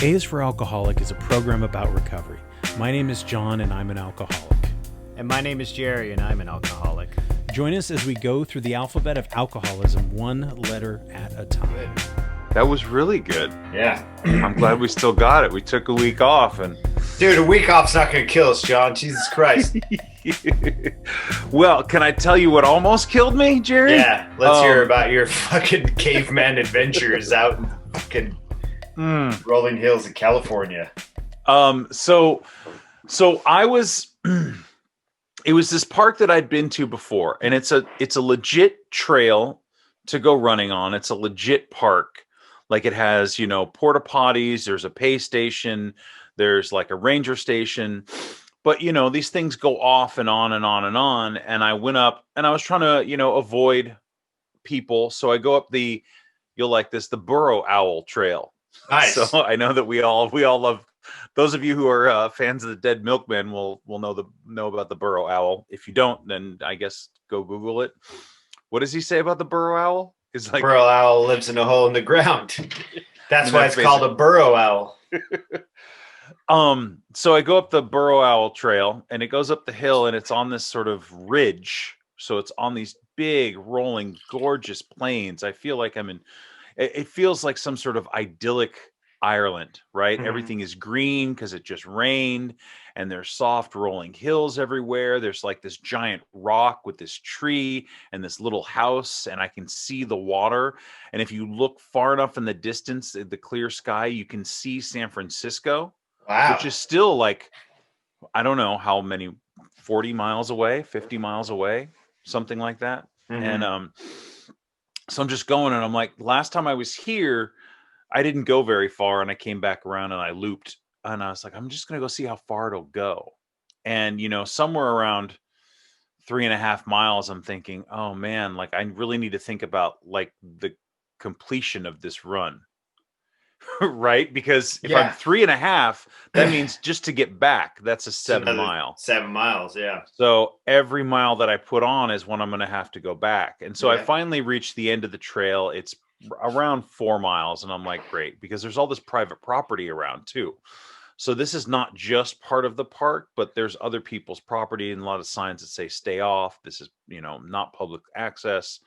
A is for Alcoholic is a program about recovery. My name is John and I'm an alcoholic. And my name is Jerry and I'm an alcoholic. Join us as we go through the alphabet of alcoholism one letter at a time. That was really good. Yeah. I'm glad we still got it. We took a week off and Dude, a week off's not going to kill us, John. Jesus Christ. Well, can I tell you what almost killed me, Jerry? Yeah, let's hear about your fucking caveman adventures out in fucking rolling hills of California. So I was it was this park that I'd been to before, and it's a legit trail to go running on. It's a legit park. Like, it has, porta potties, there's a pay station, there's like a ranger station. But, these things go off and on and on and on. And I went up and I was trying to, avoid people. So I go up you'll like this, the Burrow Owl Trail. Nice. So I know that we all love, those of you who are fans of the Dead Milkmen will know about the Burrow Owl. If you don't, then I guess go Google it. What does he say about the Burrow Owl? It's like, burrow owl lives in a hole in the ground. That's why it's called a burrow owl. So I go up the Burrow Owl Trail, and it goes up the hill, and it's on this sort of ridge. So it's on these big, rolling, gorgeous plains. I feel like it feels like some sort of idyllic Ireland, right? Mm-hmm. Everything is green because it just rained, and there's soft rolling hills everywhere. There's like this giant rock with this tree and this little house, and I can see the water. And if you look far enough in the distance, the clear sky, you can see San Francisco. Wow. Which is still like, I don't know how many, 40 miles away, 50 miles away, something like that. Mm-hmm. And so I'm just going, and I'm like, last time I was here, I didn't go very far, and I came back around and I looped, and I was like, I'm just going to go see how far it'll go. And, somewhere around 3.5 miles, I'm thinking, oh man, like I really need to think about like the completion of this run. Right? Because if I'm 3.5, that means just to get back, that's a 7 mile. 7 miles, yeah. So every mile that I put on is when I'm going to have to go back. And so I finally reached the end of the trail. It's around 4 miles. And I'm like, great, because there's all this private property around too. So this is not just part of the park, but there's other people's property and a lot of signs that say stay off. This is, not public access.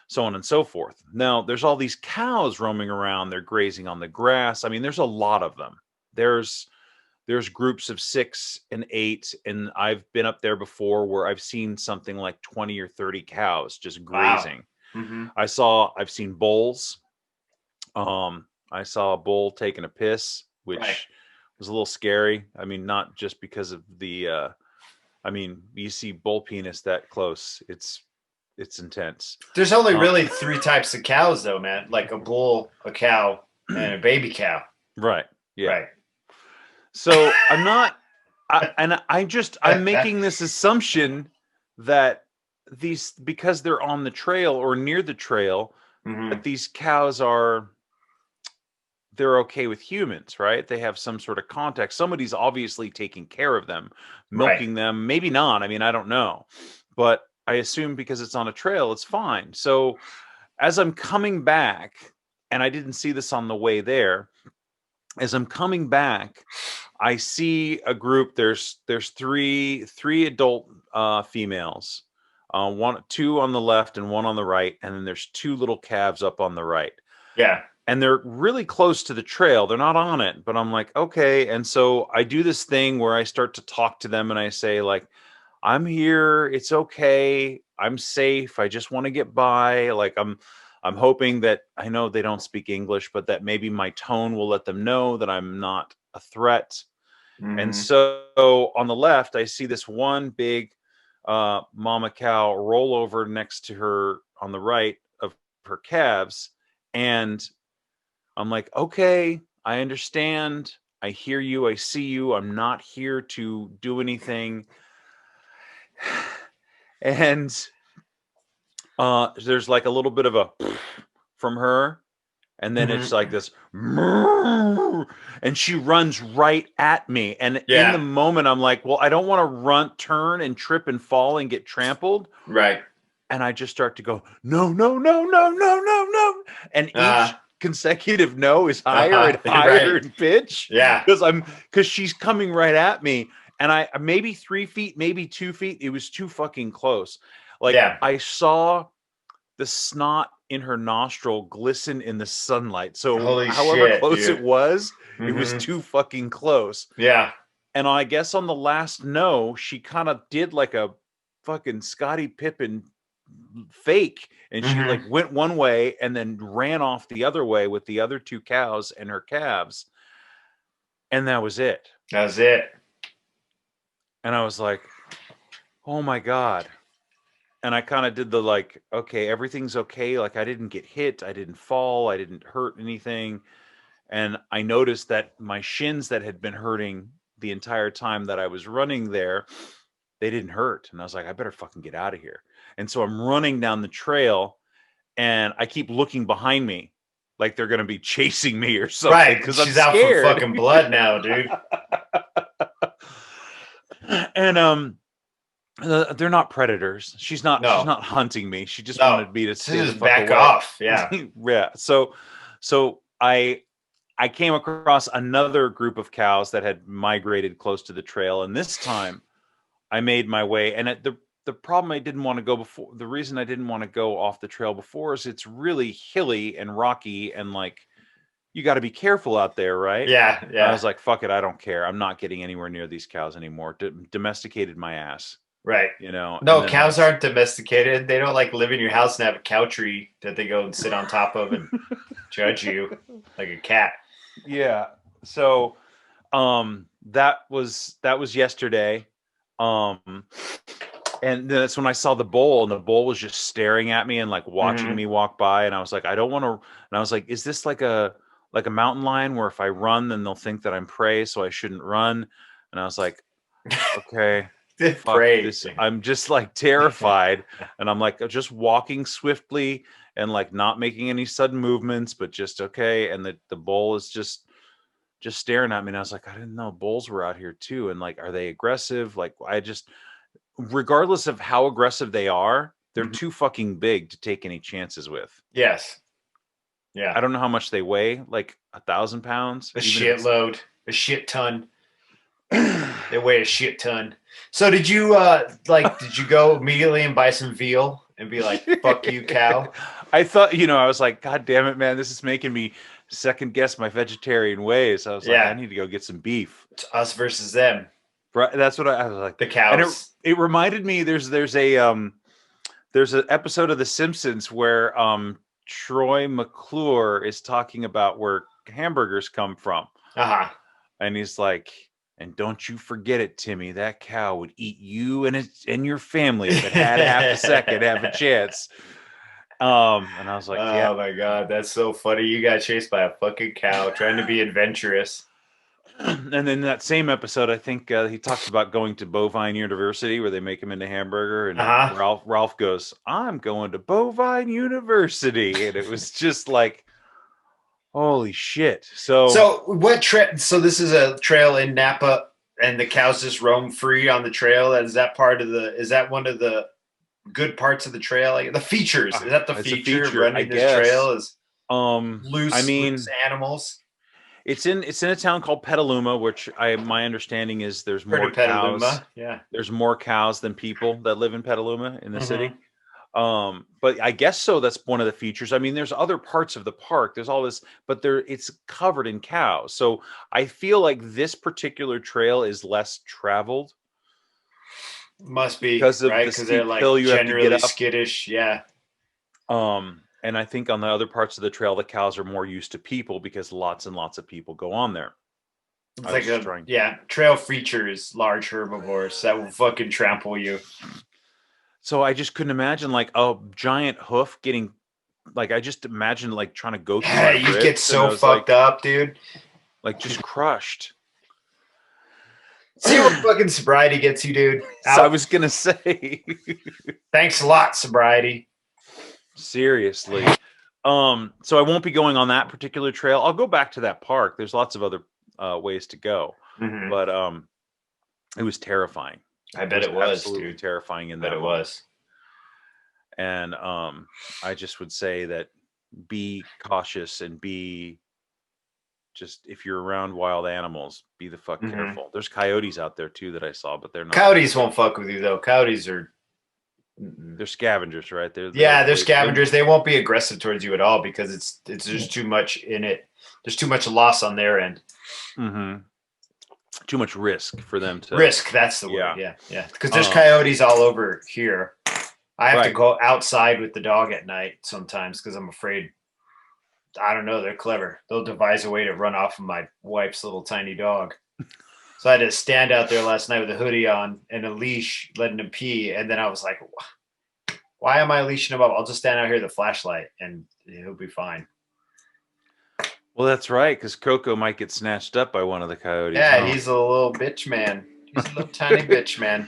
So on and so forth. Now, there's all these cows roaming around. They're grazing on the grass. I mean, there's a lot of them. There's groups of 6 and 8, and I've been up there before where I've seen something like 20 or 30 cows just grazing. Wow. Mm-hmm. I've seen bulls. I saw a bull taking a piss, which was a little scary. I mean, not just because of the, you see bull penis that close. It's intense. There's only really 3 types of cows, though, man. Like a bull, a cow, and a baby cow. Right. Yeah. Right. So I'm making this assumption that because they're on the trail or near the trail, that these cows they're okay with humans, right? They have some sort of contact. Somebody's obviously taking care of them, milking them. Maybe not. I mean, I don't know, but I assume because it's on a trail, it's fine. So as I'm coming back, and I didn't see this on the way there, as I'm coming back, I see a group. There's three adult females, 2 on the left and 1 on the right, and then there's 2 little calves up on the right. Yeah. And they're really close to the trail. They're not on it, but I'm like, okay. And so I do this thing where I start to talk to them, and I say, like, I'm here. It's okay. I'm safe. I just want to get by. Like, I'm hoping that, I know they don't speak English, but that maybe my tone will let them know that I'm not a threat. Mm-hmm. And so on the left, I see this one big mama cow roll over next to her on the right of her calves. And I'm like, okay, I understand. I hear you. I see you. I'm not here to do anything. And there's like a little bit of a from her, and then it's like this, and she runs right at me. And in the moment, I'm like, well, I don't want to turn and trip and fall and get trampled. Right. And I just start to go, no. And each consecutive no is higher and higher in pitch. Yeah. Because she's coming right at me, and I maybe 3 feet, maybe 2 feet. It was too fucking close. Like I saw the snot in her nostril glisten in the sunlight. So Holy however shit, close dude. it was too fucking close. Yeah. And I guess on the last no, she kind of did like a fucking Scottie Pippen fake, and she like went one way and then ran off the other way with the other 2 cows and her calves. And that was it. That was it. And I was like, oh my God. And I kind of did the like, okay, everything's okay. Like I didn't get hit. I didn't fall. I didn't hurt anything. And I noticed that my shins that had been hurting the entire time that I was running there, they didn't hurt. And I was like, I better fucking get out of here. And so I'm running down the trail, and I keep looking behind me like they're going to be chasing me or something. Right. Because She's I'm out scared. for fucking blood now, dude. And they're not predators. She's not hunting me. She just wanted me to just back off. Yeah. Yeah. So I came across another group of cows that had migrated close to the trail, and this time I made my way. And the problem I didn't want to go before, the reason I didn't want to go off the trail before is it's really hilly and rocky, and like you got to be careful out there, right? Yeah. Yeah. I was like, fuck it, I don't care. I'm not getting anywhere near these cows anymore. Domesticated my ass. Right. You know. No, cows aren't domesticated. They don't like live in your house and have a cow tree that they go and sit on top of and judge you like a cat. Yeah. So that was yesterday. And that's when I saw the bull, and the bull was just staring at me and like watching me walk by, and I was like, I don't want to. And I was like, is this like a mountain lion where if I run then they'll think that I'm prey, so I shouldn't run? And I was like, okay. Fuck this. I'm just like terrified, and I'm like just walking swiftly and like not making any sudden movements, but just okay. And the bull is just staring at me, and I was like, I didn't know bulls were out here too. And like, are they aggressive? Like, I just, regardless of how aggressive they are, they're too fucking big to take any chances with. Yes. Yeah. I don't know how much they weigh, like 1,000 pounds. A shitload, a shit ton. They weigh a shit ton. So did you go immediately and buy some veal and be like, fuck you, cow? I thought, I was like, God damn it, man, this is making me second guess my vegetarian ways. I was like, I need to go get some beef. It's us versus them. Right. That's what I was like. The cows. And it reminded me, there's an episode of The Simpsons where Troy McClure is talking about where hamburgers come from. And he's like, and don't you forget it, Timmy, that cow would eat you and your family if it had half a second, have a chance. And I was like, oh my God, that's so funny. You got chased by a fucking cow trying to be adventurous. And then that same episode, I think he talks about going to Bovine University where they make him into hamburger. And Ralph goes, I'm going to Bovine University. And it was just like, holy shit. So what trail? So this is a trail in Napa, and the cows just roam free on the trail. Is that one of the good parts of the trail? Like the features? Is that the feature of running this trail? Is loose animals? It's in a town called Petaluma, which my understanding is there's more cows. Yeah. There's more cows than people that live in Petaluma in the city. But I guess so. That's one of the features. I mean, there's other parts of the park. There's all this, but it's covered in cows. So I feel like this particular trail is less traveled. Must be because of right? the Because they're like generally skittish. Yeah. And I think on the other parts of the trail, the cows are more used to people because lots and lots of people go on there. It's like trail features large herbivores that will fucking trample you. So I just couldn't imagine like a giant hoof getting, like I just imagine like trying to go through my ribs. You get so fucked up, dude. Like just crushed. See what fucking sobriety gets you, dude. So I was gonna say. Thanks a lot, sobriety. Seriously. So I won't be going on that particular trail. I'll go back to that park. There's lots of other ways to go. But it was terrifying. I bet it was absolutely dude. Terrifying in that. It was. And I just would say that be cautious and be just, if you're around wild animals, be the fuck careful. There's coyotes out there too that I saw, but they're not. Coyotes won't fuck with you though. Coyotes are. They're scavengers, right? They're scavengers. They won't be aggressive towards you at all because it's there's too much in it. There's too much loss on their end. Too much risk for them to risk. That's the word. Yeah. Because there's coyotes all over here. I have to go outside with the dog at night sometimes because I'm afraid. I don't know. They're clever. They'll devise a way to run off of my wife's little tiny dog. So I had to stand out there last night with a hoodie on and a leash, letting him pee. And then I was like, why am I leashing him up? I'll just stand out here with a flashlight and he'll be fine. Well, that's right, because Coco might get snatched up by one of the coyotes. Yeah, he's a little bitch man. He's a little tiny bitch man.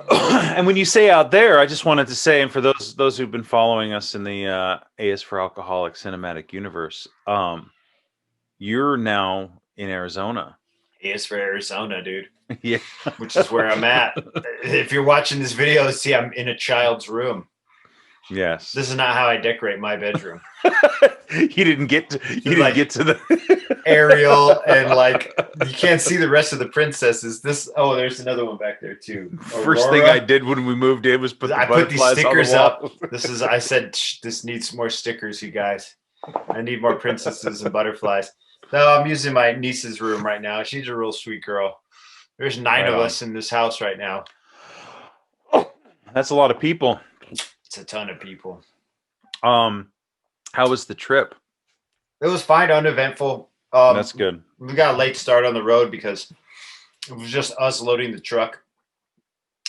And when you say out there, I just wanted to say, and for those who've been following us in the A is for Alcoholic cinematic universe, you're now in Arizona. A is for Arizona, dude. Yeah. Which is where I'm at. If you're watching this video, see, I'm in a child's room. Yes. This is not how I decorate my bedroom. You didn't get to the Ariel and like you can't see the rest of the princesses. There's another one back there too. First thing I did when we moved in was put these stickers up. I said this needs more stickers, you guys. I need more princesses and butterflies. No, I'm using my niece's room right now. She's a real sweet girl. There's 9 of us in this house right now. That's a lot of people. It's a ton of people. How was the trip? It was fine, uneventful. That's good. We got a late start on the road because it was just us loading the truck.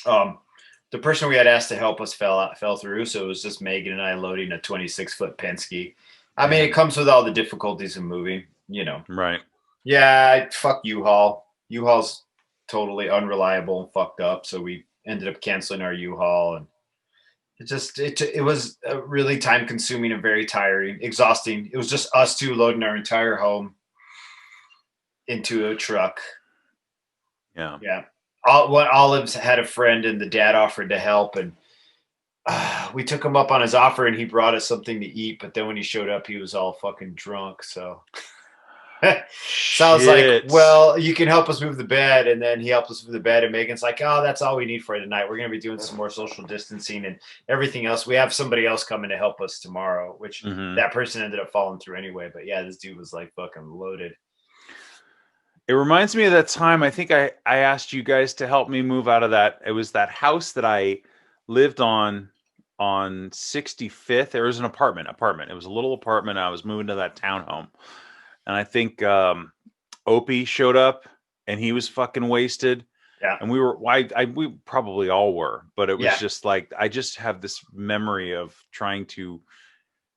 The person we had asked to help us fell through, so it was just Megan and I loading a 26-foot Penske. I mean, it comes with all the difficulties of moving, you know. Right. Yeah, fuck U-Haul. U-Haul's totally unreliable and fucked up, so we ended up canceling our U-Haul, and it was really time consuming and very tiring, exhausting. It was just us two loading our entire home into a truck. Yeah. Olives had a friend and the dad offered to help, and we took him up on his offer and he brought us something to eat. But then when he showed up, he was all fucking drunk. So so I was like, well, you can help us move the bed. And then he helped us move the bed. And Megan's like, oh, that's all we need for tonight. We're going to be doing some more social distancing and everything else. We have somebody else coming to help us tomorrow, which that person ended up falling through anyway. But yeah, this dude was like fucking loaded. It reminds me of that time. I think I asked you guys to help me move out of that. It was that house that I lived on 65th. There was an apartment. It was a little apartment. I was moving to that townhome. And I think Opie showed up and he was fucking wasted. Yeah. And we probably all were, but it was just like, I just have this memory of trying to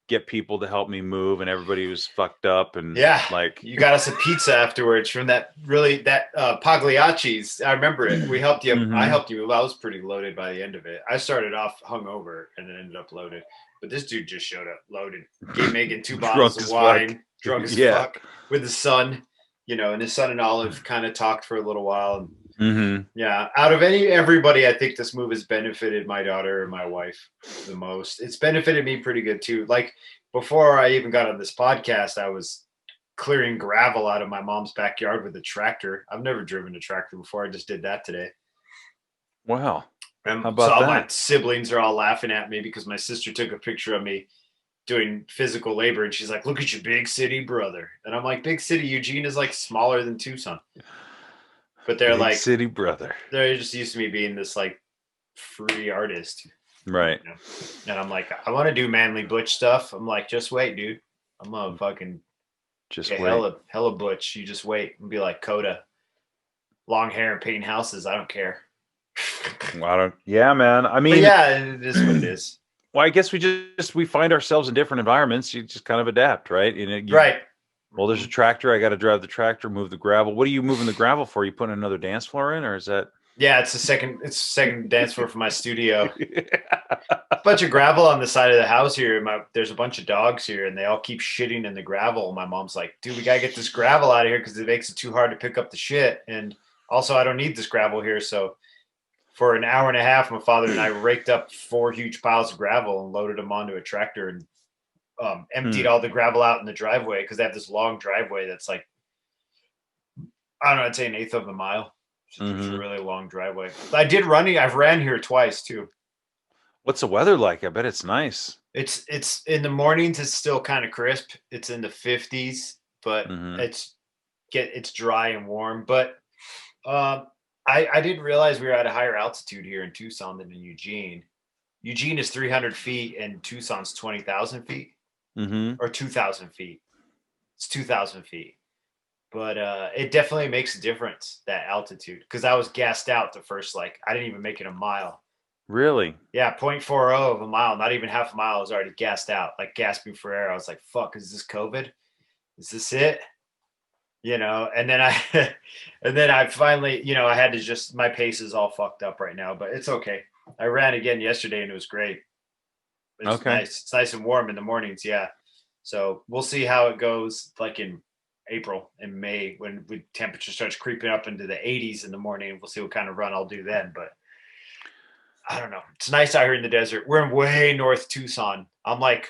get people to help me move and everybody was fucked up. And like, you got us a pizza afterwards from that Pagliacci's. I remember it. We helped you. I helped you. I was pretty loaded by the end of it. I started off hungover and then ended up loaded, but this dude just showed up loaded. Gave Megan 2 bottles of wine. Drunk as fuck with his son, and his son and Olive kind of talked for a little while. And out of everybody, I think this move has benefited my daughter and my wife the most. It's benefited me pretty good too. Like before I even got on this podcast, I was clearing gravel out of my mom's backyard with a tractor. I've never driven a tractor before. I just did that today. Wow. How about that? My siblings are all laughing at me because my sister took a picture of me doing physical labor and she's like, look at your big city brother. And I'm like, big city Eugene is like smaller than Tucson. But they're big like city brother. They're just used to me being this like free artist. Right. And I'm like, I want to do manly butch stuff. I'm like, just wait, dude. I'm gonna fucking just wait. Hella butch. You just wait and be like Coda. Long hair and painting houses. I don't care. Yeah, man. I mean, it is what it is. Well, I guess we find ourselves in different environments. You just kind of adapt, right? Right. Well, there's a tractor. I got to drive the tractor, move the gravel. What are you moving the gravel for? Are you putting another dance floor in, or is that? Yeah, it's a second dance floor for my studio. A bunch of gravel on the side of the house here. There's a bunch of dogs here, and they all keep shitting in the gravel. My mom's like, dude, we got to get this gravel out of here because it makes it too hard to pick up the shit. And also, I don't need this gravel here. So for an hour and a half, my father and I raked up 4 huge piles of gravel and loaded them onto a tractor and emptied all the gravel out in the driveway because they have this long driveway that's like, I don't know, I'd say an eighth of a mile. It's a really long driveway. I've ran here twice too. What's the weather like? I bet it's nice. It's in the mornings. It's still kind of crisp. It's in the 50s, but it's dry and warm. But I didn't realize we were at a higher altitude here in Tucson than in Eugene. Eugene is 300 feet and Tucson's 20,000 feet or 2,000 feet. It's 2,000 feet. But it definitely makes a difference, that altitude, because I was gassed out the first, like, I didn't even make it a mile. Really? Yeah, 0.40 of a mile, not even half a mile. I was already gassed out, like gasping for air. I was like, fuck, is this COVID? Is this it? You know, and then I finally, you know, I had to just, my pace is all fucked up right now, but it's okay. I ran again yesterday and it was great. It's nice. It's nice and warm in the mornings. Yeah. So we'll see how it goes, like in April and May, when temperature starts creeping up into the 80s in the morning. We'll see what kind of run I'll do then, but I don't know. It's nice out here in the desert. We're in way north Tucson. I'm like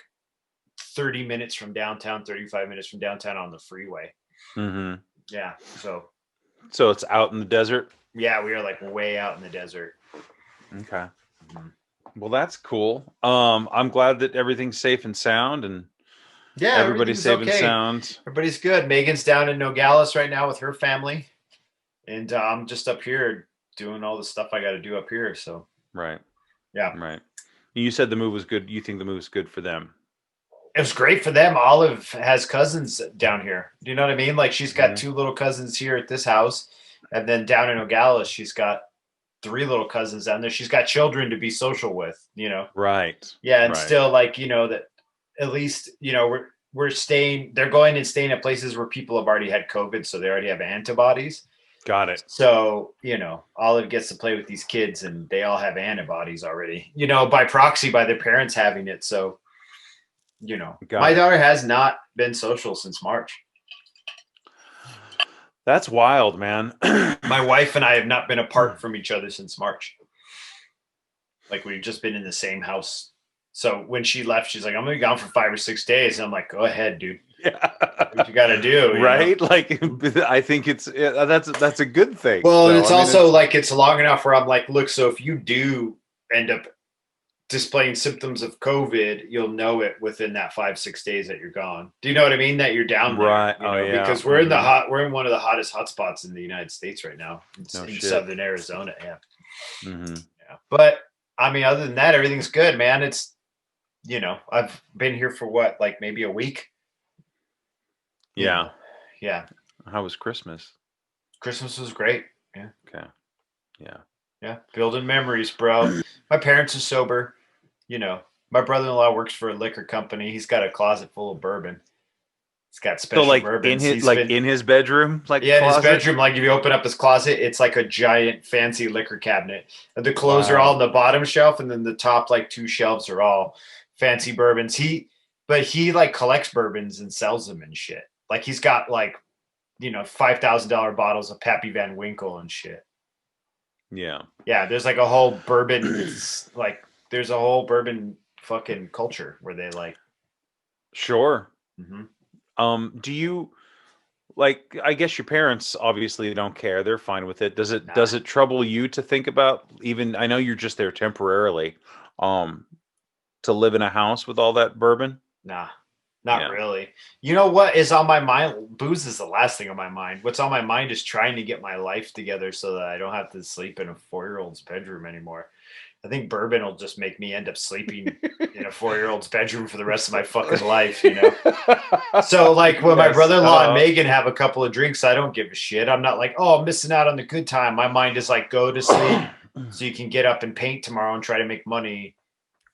30 minutes from downtown, 35 minutes from downtown on the freeway. Yeah. So it's out in the desert? Yeah, we are like way out in the desert. Okay. Well, that's cool. I'm glad that everything's safe and sound, and everybody's safe and sound. Everybody's good. Megan's down in Nogales right now with her family, and I'm just up here doing all the stuff I got to do up here. So right. Yeah. You said the move was good. You think the move was good for them? It was great for them. Olive has cousins down here. Do you know what I mean? Like, she's got two little cousins here at this house, and then down in Nogales, she's got 3 little cousins down there. She's got children to be social with, you know? Right. Yeah. And still, like, you know, that at least, you know, they're going and staying at places where people have already had COVID. So they already have antibodies. Got it. So, you know, Olive gets to play with these kids and they all have antibodies already, you know, by proxy, by their parents having it. So, you know, my daughter has not been social since March. That's wild, man. My wife and I have not been apart from each other since March. Like, we've just been in the same house. So when she left, she's like, I'm going to be gone for 5 or 6 days. And I'm like, go ahead, dude. Yeah. What you got to do. Right. Know? Like, I think that's a good thing. Well, so, it's also like, it's long enough where I'm like, look, so if you do end up displaying symptoms of COVID, you'll know it within that 5-6 days that you're gone. Do you know what I mean? That you're down there, right? You know, because we're in we're in one of the hottest hotspots in the United States right now. It's in southern Arizona. Yeah. Yeah. But I mean, other than that, everything's good, man. It's, you know, I've been here for what, like maybe a week. Yeah. Yeah. How was Christmas? Christmas was great. Yeah. Okay. Yeah. Yeah. Building memories, bro. My parents are sober. You know, my brother-in-law works for a liquor company. He's got a closet full of bourbon. He's got special bourbons. In his bedroom, in his bedroom. Like, if you open up his closet, it's like a giant fancy liquor cabinet. And the clothes are all on the bottom shelf, and then the top 2 shelves are all fancy bourbons. He like collects bourbons and sells them and shit. Like, he's got you know, $5,000 bottles of Pappy Van Winkle and shit. Yeah. Yeah, there's like a whole bourbon there's a whole bourbon fucking culture where they like. Sure. Do you I guess your parents obviously don't care. They're fine with it. Does it trouble you to think about, even, I know you're just there temporarily, to live in a house with all that bourbon? Nah. Not really. You know what is on my mind? Booze is the last thing on my mind. What's on my mind is trying to get my life together so that I don't have to sleep in a 4-year-old's bedroom anymore. I think bourbon will just make me end up sleeping in a 4-year-old's bedroom for the rest of my fucking life, you know? So, like, when my brother-in-law and Megan have a couple of drinks, I don't give a shit. I'm not like, oh, I'm missing out on the good time. My mind is like, go to sleep so you can get up and paint tomorrow and try to make money.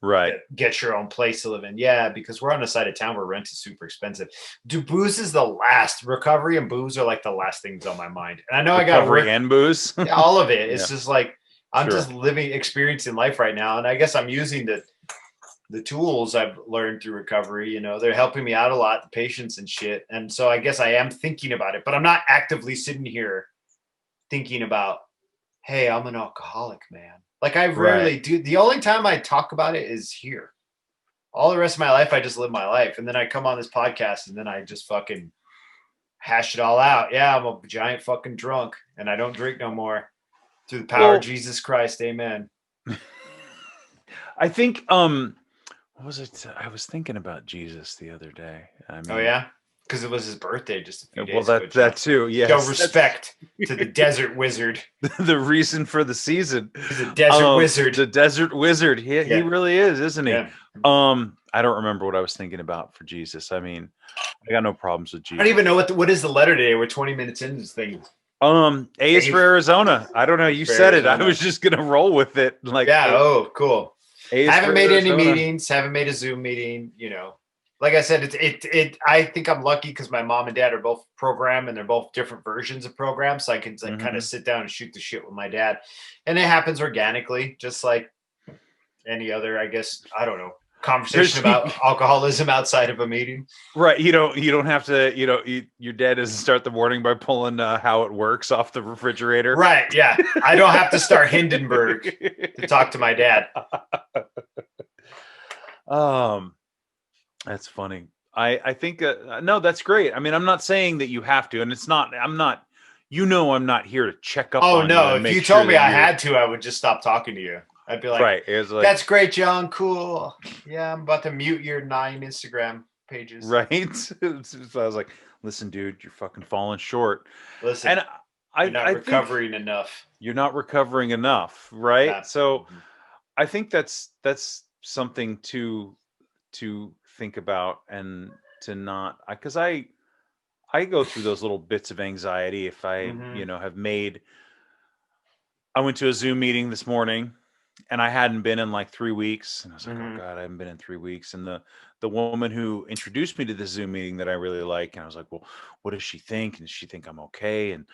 Right. Get your own place to live in. Yeah, because we're on a side of town where rent is super expensive. Booze is the last. Recovery and booze are like the last things on my mind. And I know I got recovery and booze. Yeah, all of it. It's just like, I'm just experiencing life right now. And I guess I'm using the tools I've learned through recovery. You know, they're helping me out a lot, the patience and shit. And so I guess I am thinking about it, but I'm not actively sitting here thinking about, hey, I'm an alcoholic, man. Like, I rarely do. The only time I talk about it is here. all the rest of my life, I just live my life. And then I come on this podcast and then I just fucking hash it all out. Yeah, I'm a giant fucking drunk and I don't drink no more. Through the power of Jesus Christ. Amen. I think, what was it? I was thinking about Jesus the other day. I mean, oh, yeah? Because it was his birthday just a few days ago. Well, that too. Yes. Show respect to the desert wizard. The reason for the season. He's a desert wizard. The desert wizard. He really is, isn't he? Yeah. I don't remember what I was thinking about for Jesus. I mean, I got no problems with Jesus. I don't even know what is the letter today. We're 20 minutes into this thing. A is for Arizona. I don't know. You said Arizona. It. I was just gonna roll with it. Like, oh, cool. Haven't made Arizona. Any meetings. Haven't made a Zoom meeting. You know, like I said, I think I'm lucky because my mom and dad are both program and they're both different versions of programs. So I can kind of sit down and shoot the shit with my dad, and it happens organically, just like any other. I guess I don't know. Conversation about alcoholism outside of a meeting, right? You don't have to. Your dad doesn't start the morning by pulling How It Works off the refrigerator, right? Yeah, I don't have to start Hindenburg to talk to my dad. That's funny. I think no, that's great. I mean, I'm not saying that you have to, and it's not. I'm not. I'm not here to check up. Oh no! If you told me I had to, I would just stop talking to you. I'd be like, right. It was like, that's great, John. Cool. Yeah, I'm about to mute your 9 Instagram pages. Right. So I was like, listen, dude, you're fucking falling short. Listen, and you're not recovering enough. You're not recovering enough, right? Yeah. So I think that's something to think about and to not, because I go through those little bits of anxiety if I, have made. I went to a Zoom meeting this morning. And I hadn't been in like 3 weeks. And I was like, oh God, I haven't been in 3 weeks. And the woman who introduced me to this Zoom meeting that I really like, and I was like, well, what does she think? And does she think I'm okay? And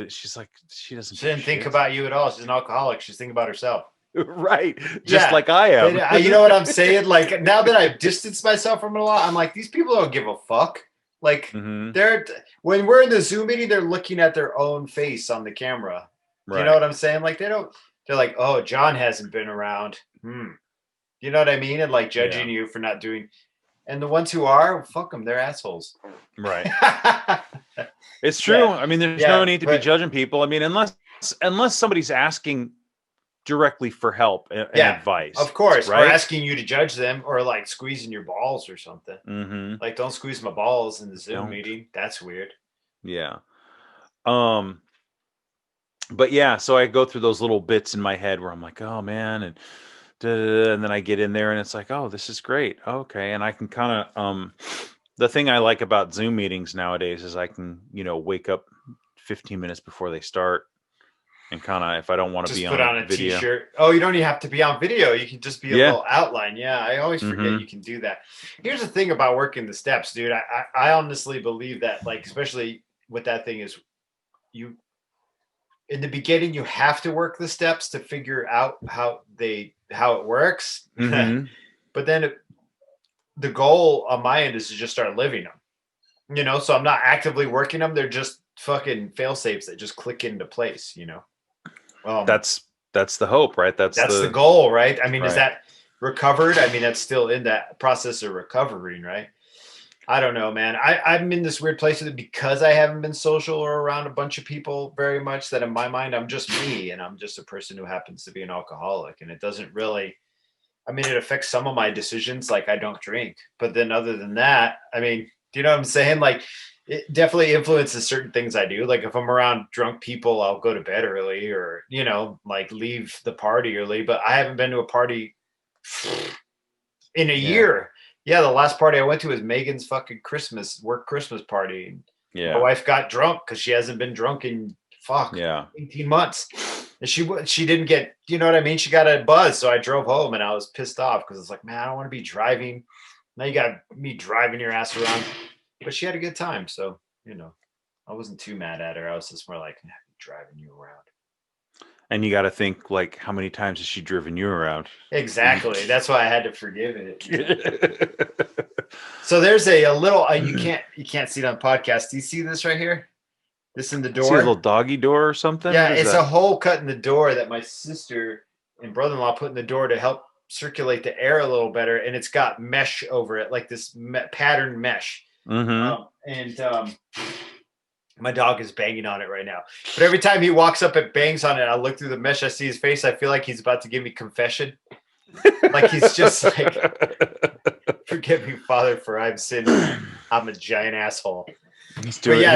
she's like, she didn't think about you at all. She's an alcoholic. She's thinking about herself. Right. Just like I am. But, you know what I'm saying? Like now that I've distanced myself from it a lot, I'm like, these people don't give a fuck. Like they're, when we're in the Zoom meeting, they're looking at their own face on the camera. Right. You know what I'm saying? Like they're like, oh, John hasn't been around. You know what I mean? And like judging you for not doing. And the ones who are, fuck them. They're assholes. Right. It's true. Yeah. I mean, there's no need to be judging people. I mean, unless somebody's asking directly for help and advice. Of course. Right? Or asking you to judge them or like squeezing your balls or something. Like, don't squeeze my balls in the Zoom meeting. That's weird. Yeah. But yeah, so I go through those little bits in my head where I'm like, oh man, and then I get in there and it's like, oh, this is great. Okay. And I can kind of, the thing I like about Zoom meetings nowadays is I can, wake up 15 minutes before they start and kind of, if I don't want to be on a video. T-shirt. Oh, you don't even have to be on video. You can just be a little outline. Yeah. I always forget you can do that. Here's the thing about working the steps, dude. I honestly believe that, like, especially with that thing is in the beginning, you have to work the steps to figure out how it works. But then the goal on my end is to just start living them, so I'm not actively working them. They're just fucking fail safes that just click into place, That's the hope, right? That's the goal, right? I mean, is that recovered? I mean, that's still in that process of recovering, right? I don't know, man. I'm in this weird place with it because I haven't been social or around a bunch of people very much, that in my mind, I'm just me and I'm just a person who happens to be an alcoholic. And it doesn't really, I mean, it affects some of my decisions. Like I don't drink, but then other than that, I mean, do you know what I'm saying? Like it definitely influences certain things I do. Like if I'm around drunk people, I'll go to bed early or, like leave the party early, but I haven't been to a party in a year. Yeah, the last party I went to was Megan's fucking work Christmas party. Yeah, my wife got drunk because she hasn't been drunk in 18 months, and she didn't get, you know what I mean? She got a buzz, so I drove home and I was pissed off because it's like, man, I don't want to be driving. Now you got me driving your ass around, but she had a good time, so I wasn't too mad at her. I was just more like, driving you around. And you got to think, like, how many times has she driven you around? Exactly. That's why I had to forgive it. So there's a little, you can't see it on podcast. Do you see this right here? This in the door? See a little doggy door or something? Yeah, it's a hole cut in the door that my sister and brother-in-law put in the door to help circulate the air a little better, and it's got mesh over it, like this patterned mesh. My dog is banging on it right now. But every time he walks up and bangs on it, I look through the mesh, I see his face, I feel like he's about to give me confession. Like he's just like, forgive me, Father, for I've sinned. I'm a giant asshole. He's doing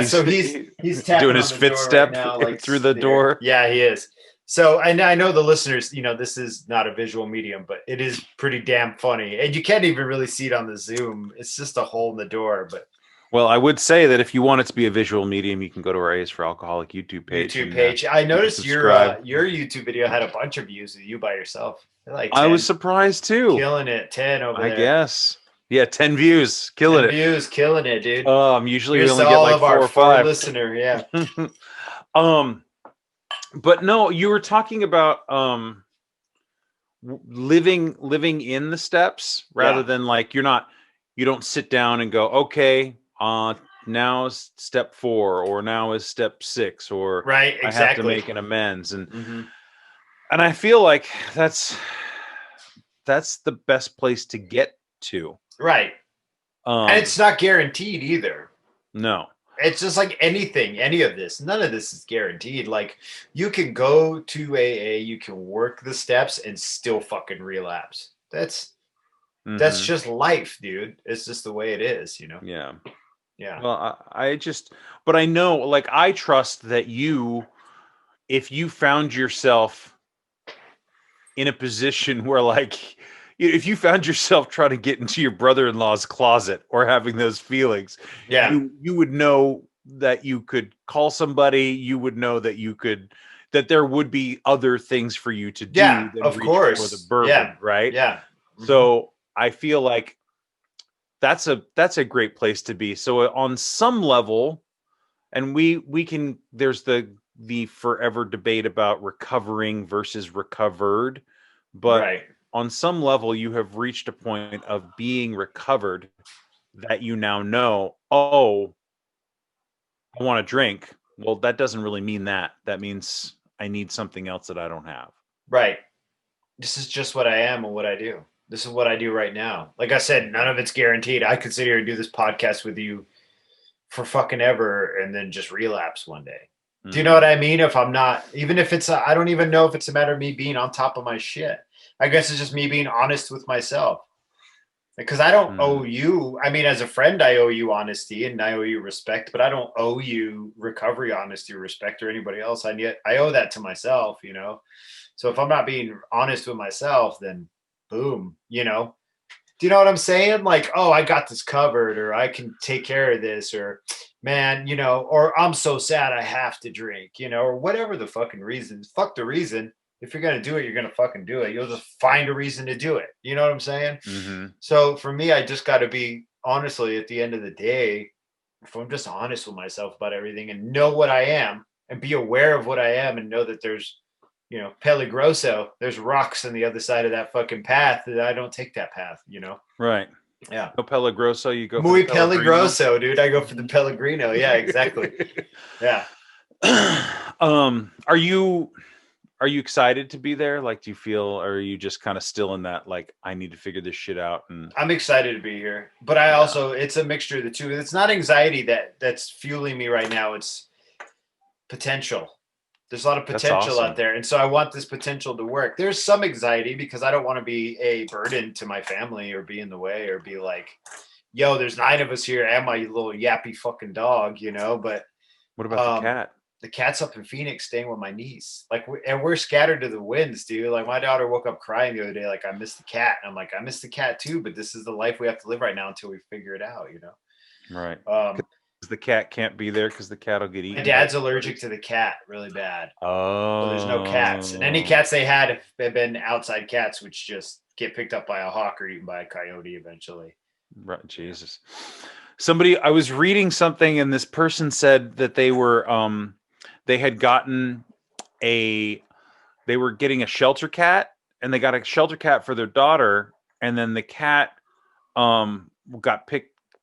he's doing his fifth step right now, like through the door. Yeah, he is. So I know the listeners, this is not a visual medium, but it is pretty damn funny. And you can't even really see it on the Zoom. It's just a hole in the door. But well, I would say that if you want it to be a visual medium, you can go to our A's for Alcoholic YouTube page. I noticed your YouTube video had a bunch of views of you by yourself. Like 10, I was surprised too. Killing it. 10 over there. I guess. Yeah, 10 views. Killing it. 10 views, killing it, dude. Usually we only get like 4 or 5. Listener, yeah. But no, you were talking about living in the steps rather than like you don't sit down and go, okay, now is step 4 or now is step 6 or right, exactly. I have to make an amends and I feel like that's the best place to get to. Right. And it's not guaranteed either. No. It's just like anything, any of this. None of this is guaranteed. Like you can go to AA, you can work the steps and still fucking relapse. That's just life, dude. It's just the way it is, Yeah. Yeah. Well, but I know, like, I trust that if you found yourself in a position where, like, if you found yourself trying to get into your brother-in-law's closet or having those feelings, you would know that you could call somebody. You would know that that there would be other things for you to do. Yeah, than of reach course. for the bourbon, right? Yeah. So I feel like that's a great place to be. So on some level, and we can. There's the forever debate about recovering versus recovered, but. Right. On some level, you have reached a point of being recovered that you now know, oh, I want to drink. Well, that doesn't really mean that. That means I need something else that I don't have. Right. This is just what I am and what I do. This is what I do right now. Like I said, none of it's guaranteed. I could sit here and do this podcast with you for fucking ever and then just relapse one day. Do you know what I mean? If I'm not, even if I don't even know if it's a matter of me being on top of my shit. I guess it's just me being honest with myself. Because I don't owe you. I mean, as a friend, I owe you honesty and I owe you respect, but I don't owe you recovery, honesty, or respect, or anybody else. I owe that to myself, So if I'm not being honest with myself, then boom, Do you know what I'm saying? Like, oh, I got this covered, or I can take care of this, or man, or I'm so sad I have to drink, or whatever the fucking reason. Fuck the reason. If you're going to do it, you're going to fucking do it. You'll just find a reason to do it. You know what I'm saying? So for me, I just got to be, honestly, at the end of the day, if I'm just honest with myself about everything and know what I am and be aware of what I am and know that there's, Peligroso, there's rocks on the other side of that fucking path, that I don't take that path, Right. Yeah. No Peligroso, you go Muy Peligroso, dude. I go for the Pellegrino. Yeah, exactly. Yeah. Are you excited to be there? Like, do you feel, or are you just kind of still in that, like, I need to figure this shit out? And I'm excited to be here, but I also, it's a mixture of the two. It's not anxiety that's fueling me right now. It's potential. There's a lot of potential out there. And so I want this potential to work. There's some anxiety because I don't want to be a burden to my family or be in the way or be like, yo, there's 9 of us here and my little yappy fucking dog, but what about the cat? The cat's up in Phoenix staying with my niece. Like, we're scattered to the winds, dude. Like, my daughter woke up crying the other day. Like, I miss the cat. And I'm like, I miss the cat too, but this is the life we have to live right now until we figure it out, Right. The cat can't be there because the cat will get eaten. My dad's allergic to the cat really bad. Oh. So there's no cats. And any cats they had have been outside cats, which just get picked up by a hawk or eaten by a coyote eventually. Right. Jesus. I was reading something and this person said that they were, they were getting a shelter cat and they got a shelter cat for their daughter. And then the cat, got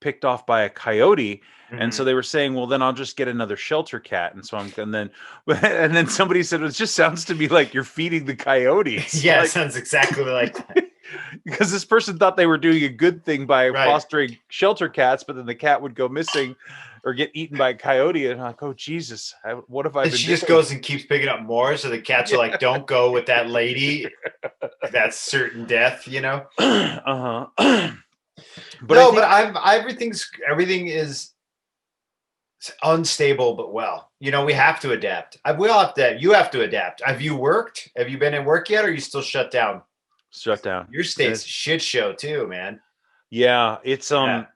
picked off by a coyote. And so they were saying, well, then I'll just get another shelter cat. And so and then somebody said, it just sounds to me like you're feeding the coyotes. Yeah, like, it sounds exactly like that. because this person thought they were doing a good thing by Right. fostering shelter cats, but then the cat would go missing or get eaten by a coyote. And I'm like, oh, Jesus, what have I And been she doing? just goes and keeps picking up more. So the cats are like, don't go with that lady. That's certain death, you know? Uh-huh. But no, but everything is unstable, but well, you know, we have to adapt. We all have to. You have to adapt. Have you worked? Have you been in work yet? Or are you still shut down? Shut down. Your state's a shit show too, man. Yeah, it's not.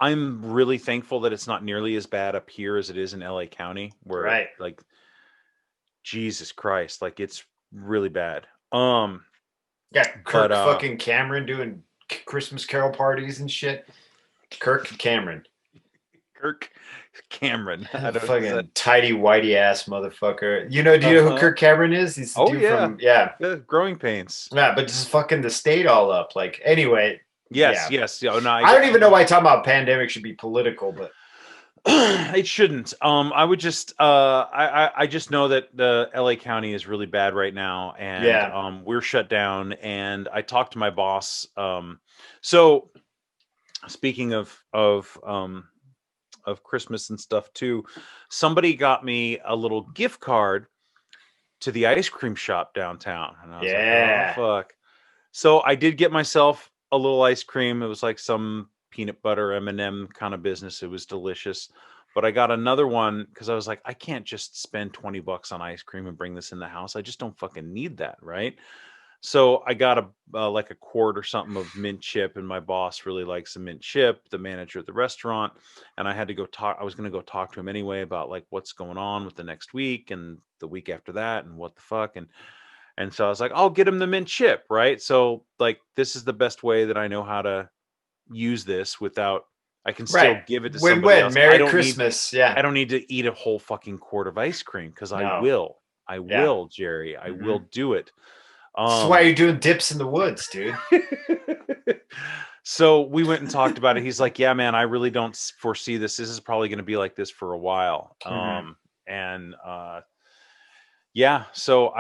I'm really thankful that it's not nearly as bad up here as it is in LA County, where like, Jesus Christ, like it's really bad. Yeah, Kirk fucking Cameron doing Christmas Carol parties and shit. Kirk Cameron. Fucking tidy whitey ass motherfucker. You know, do you know who Kirk Cameron is? He's the dude from Growing Pains. Yeah, but just fucking the state all up. Like, anyway. Yes. No, I don't even know why talking about pandemic should be political, but it shouldn't. I would just I just know that the LA County is really bad right now, and we're shut down. And I talked to my boss. So speaking of Christmas and stuff too, somebody got me a little gift card to the ice cream shop downtown, and I was like, oh fuck. So I did get myself a little ice cream. It was like some peanut butter M&M kind of business. It was delicious. But I got another one because I was like, I can't just spend $20 on ice cream and bring this in the house. I just don't fucking need that, right? So I got like a quart or something of mint chip, and my boss really likes the mint chip, the manager at the restaurant. And I had to go talk. I was going to go talk to him anyway about like what's going on with the next week and the week after that and what the fuck. And so I was like, I'll get him the mint chip, right? So like, this is the best way that I know how to use this without, I can still give it to somebody else. Merry Christmas. I don't need to eat a whole fucking quart of ice cream because I will, Jerry. I will do it. That's why you're doing dips in the woods, dude. So we went and talked about it. He's like, yeah, man, I really don't foresee this. This is probably going to be like this for a while. Yeah, so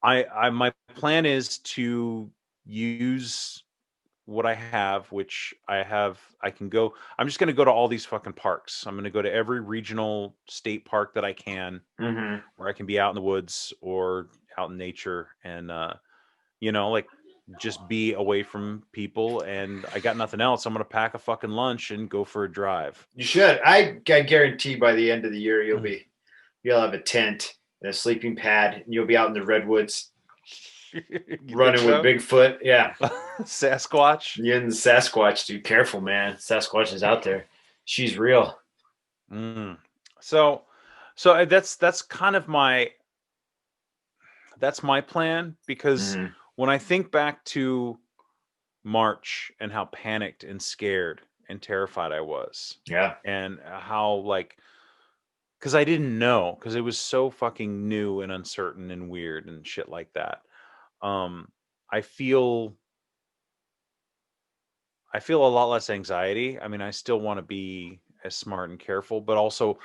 my plan is to use what I have, which I can go. I'm just going to go to all these fucking parks. I'm going to go to every regional state park that I can, where I can be out in the woods or out in nature, and like just be away from people. And I got nothing else. I'm going to pack a fucking lunch and go for a drive. You should. I guarantee by the end of the year you'll have a tent and a sleeping pad, and you'll be out in the redwoods. Running with Bigfoot, Sasquatch. Yeah, and the Sasquatch, dude. Careful, man. Sasquatch is out there. She's real. So that's kind of my plan, because when I think back to March and how panicked and scared and terrified I was, and how like, because I didn't know, because it was so fucking new and uncertain and weird and shit like that. I feel a lot less anxiety. I mean, I still want to be as smart and careful, but also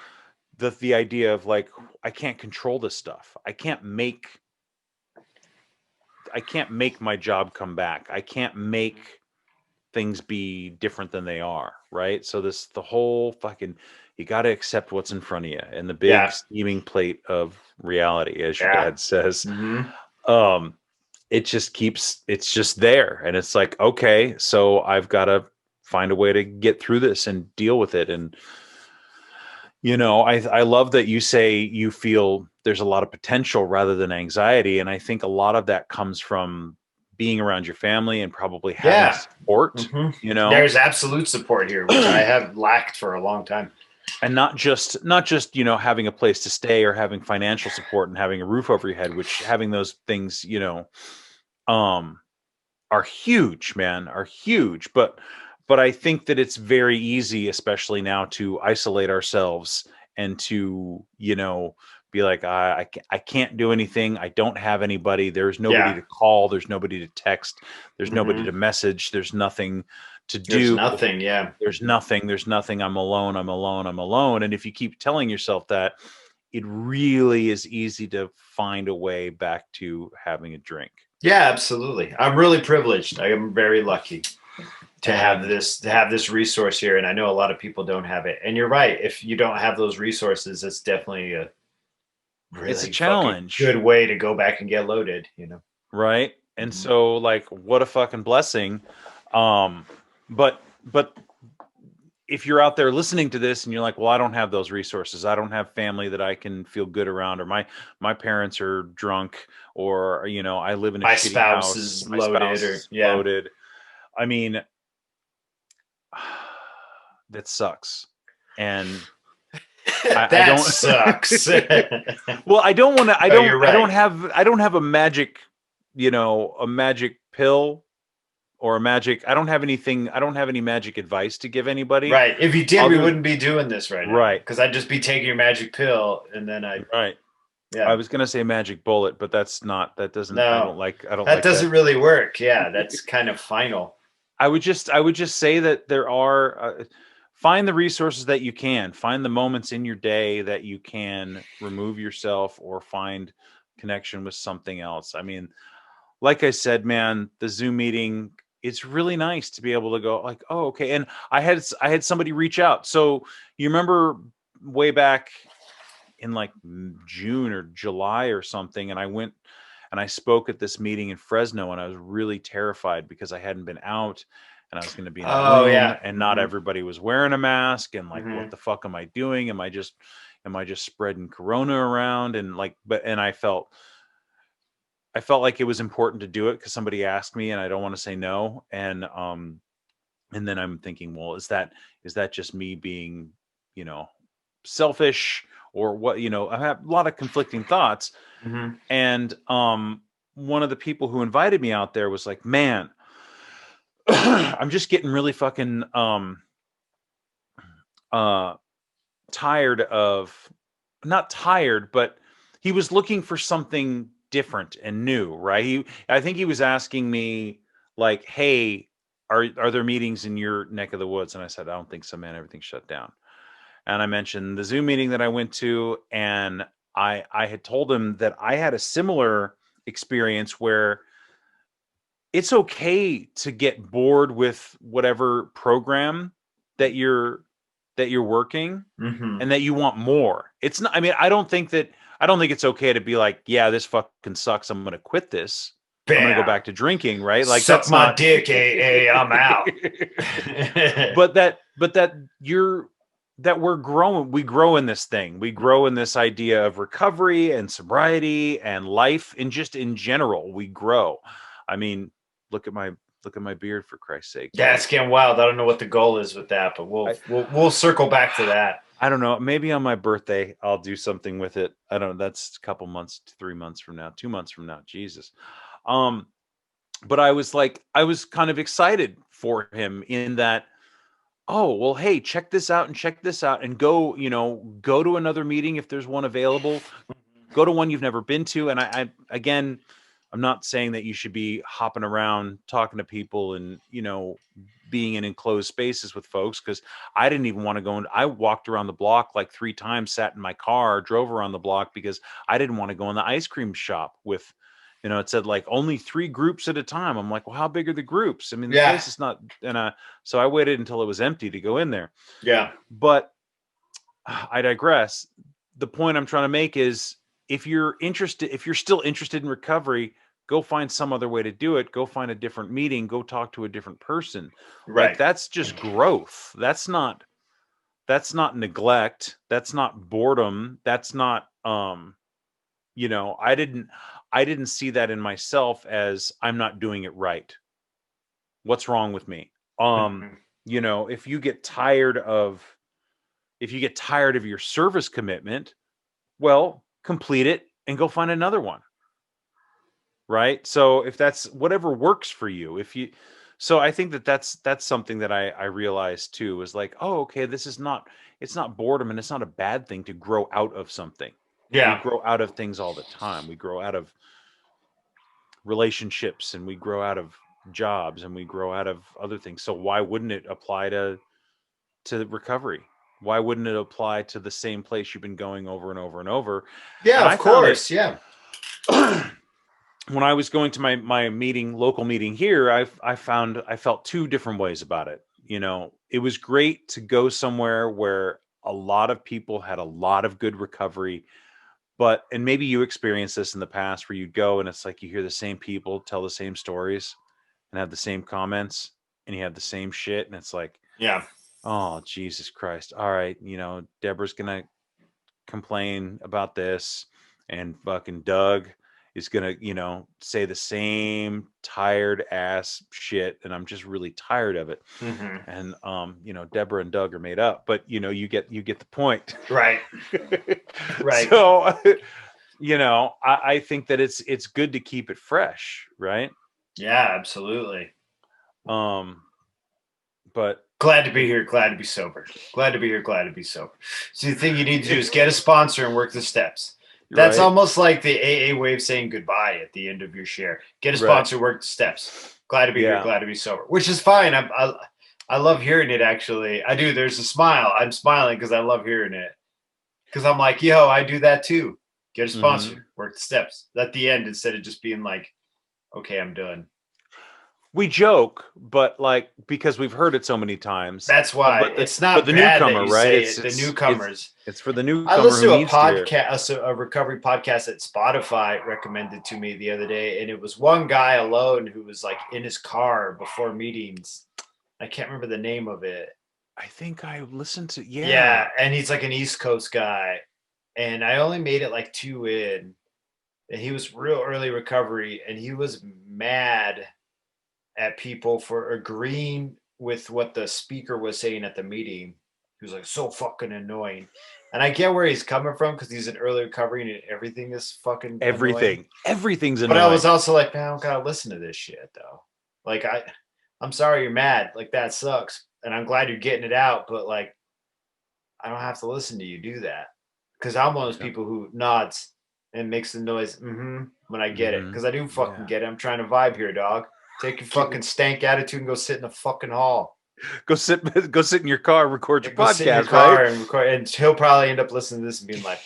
the idea of like, I can't control this stuff. I can't make my job come back. I can't make things be different than they are, right? So the whole fucking, you got to accept what's in front of you, and the big steaming plate of reality, as your dad says. It's just there, and it's like, okay, so I've got to find a way to get through this and deal with it. And I love that you say you feel there's a lot of potential rather than anxiety, and I think a lot of that comes from being around your family and probably having support. There's absolute support here, which I have lacked for a long time. And not just having a place to stay or having financial support and having a roof over your head, which having those things, are huge, man, are huge. But I think that it's very easy, especially now, to isolate ourselves and to, be like, I can't do anything. I don't have anybody. There's nobody to call. There's nobody to text. There's nobody to message. There's nothing to do. There's nothing. I'm alone. And if you keep telling yourself that, it really is easy to find a way back to having a drink. Yeah, absolutely. I'm really privileged. I am very lucky to have And this resource here, and I know a lot of people don't have it. And you're right. If you don't have those resources, it's definitely a it's a really fucking challenge, good way to go back and get loaded, you know. right? And Mhm. so like what a fucking blessing. Um but if you're out there listening to this and you're like, well, I don't have those resources. I don't have family that I can feel good around, or my parents are drunk, or I live in a My shitty spouse house. is My loaded, spouse or is yeah. loaded. I mean, that sucks. And I That don't sucks. well, I don't want to No, you're right. I don't have a magic, a magic pill or a magic. I don't have any magic advice to give anybody Right. If you did, we other wouldn't be doing this right now. right. Because I'd just be taking your magic pill, and then Right. I yeah. was gonna say magic bullet, but that doesn't No, I don't that like doesn't that. really work. Yeah, that's kind of final. I would just say that there are find the resources that you can, find the moments in your day that you can remove yourself or find connection with something else. I mean, like I said, man, the Zoom meeting, it's really nice to be able to go like, oh, okay. And I had somebody reach out. So you remember way back in like June or July or something, and I went and I spoke at this meeting in Fresno, and I was really terrified because I hadn't been out and I was going to be in a Oh room yeah. and not everybody was wearing a mask, and like, what Hmm. the fuck am I doing? Am I just spreading corona around? And like, but and I felt like it was important to do it because somebody asked me and I don't want to say no. And then I'm thinking, well, is that just me being, you know, selfish, or what? I have a lot of conflicting thoughts. Hmm. And one of the people who invited me out there was like, man, I'm just getting really fucking uh tired of, not tired, but he was looking for something different and new, right? I think he was asking me like, hey, are there meetings in your neck of the woods? And I said, I don't think so, man. Everything's shut down. And I mentioned the Zoom meeting that I went to, and I had told him that I had a similar experience where it's okay to get bored with whatever program that you're working, Hmm. and that you want more. It's not, I mean, I don't think it's okay to be like, yeah, this fucking sucks. I'm going to quit this. I'm going to go Bam. back to drinking, right? Like Suck that's my not dick, AA. I'm out. but that you're that we grow in this thing. We grow in this idea of recovery and sobriety and life, and just in general, we grow. I mean, look at my beard, for Christ's sake. Yeah, it's getting wild. I don't know what the goal is with that, but I we'll circle back to that. I don't know. Maybe on my birthday I'll do something with it. I don't know. That's a couple months, 3 months from now, 2 months from now. Jesus. Um, but I was kind of excited for him in that, oh, well, hey, check this out and check this out, and go, go to another meeting if there's one available. Go to one you've never been to. And I again, I'm not saying that you should be hopping around talking to people and, being in enclosed spaces with folks, because I didn't even want to go in. I walked around the block like 3 times, sat in my car, drove around the block because I didn't want to go in the ice cream shop with, it said like only 3 groups at a time. I'm like, well, how big are the groups? I mean, the Yeah, place is not, so I waited until it was empty to go in there. yeah. But I digress. The point I'm trying to make is, if you're still interested in recovery, go find some other way to do it. Go find a different meeting, go talk to a different person. Like, Right. that's just growth. That's not neglect. That's not boredom. That's not, I didn't see that in myself as, I'm not doing it right. What's wrong with me? Mhm. If you get tired of your service commitment, well, complete it and go find another one. Right. So if that's whatever works for you, so I think that that's something that I realized too, is like, oh, okay, it's not boredom, and it's not a bad thing to grow out of something. We Yeah. grow out of things all the time. We grow out of relationships, and we grow out of jobs, and we grow out of other things. So why wouldn't it apply to recovery? Why wouldn't it apply to the same place you've been going over and over and over? Yeah, And of course. Yeah. when I was going to my meeting, local meeting here, I felt two different ways about it. You know, it was great to go somewhere where a lot of people had a lot of good recovery, and maybe you experienced this in the past where you'd go and it's like you hear the same people tell the same stories and have the same comments and you have the same shit and it's like, Yeah. oh, Jesus Christ. All right, you know, Deborah's gonna complain about this and fucking Doug is gonna, you know, say the same tired ass shit and I'm just really tired of it. Mm-hmm. And you know, Deborah and Doug are made up, but you know, you get the point. Right. Right. So you know, I think that it's good to keep it fresh, right? Yeah, absolutely. But glad to be here, glad to be sober. Glad to be here, glad to be sober. So the thing you need to do is get a sponsor and work the steps. That's right? almost like the AA way of saying goodbye at the end of your share. Get a sponsor, work the steps. Glad to be here, glad to be sober, which is fine. I love hearing it, actually. I do. There's a smile. I'm smiling because I love hearing it. Because I'm like, yo, I do that too. Get a sponsor, work the steps at the end instead of just being like, okay, I'm done. We joke, but like because we've heard it so many times. That's why it's not the bad newcomer, that you right? say It's the newcomers. It's for the newcomer. I listened to a podcast, a recovery podcast that Spotify recommended to me the other day, and it was one guy alone who was like in his car before meetings. I can't remember the name of it. I think I listened to Yeah, and he's like an East Coast guy, and I only made it like 2 in, and he was real early recovery, and he was mad at people for agreeing with what the speaker was saying at the meeting. He was like, so fucking annoying. And I get where he's coming from because he's in early recovery and everything is fucking annoying. Everything's annoying. But I was also like, man, I don't gotta listen to this shit though. Like I'm sorry you're mad. Like that sucks. And I'm glad you're getting it out, but like I don't have to listen to you do that. Because I'm one of those people who nods and makes the noise when I get it. Because I do fucking get it. I'm trying to vibe here, dog. Take your fucking stank attitude and go sit in the fucking hall. Go sit in your car, record your podcast, sit in your car and record. And he'll probably end up listening to this and being like,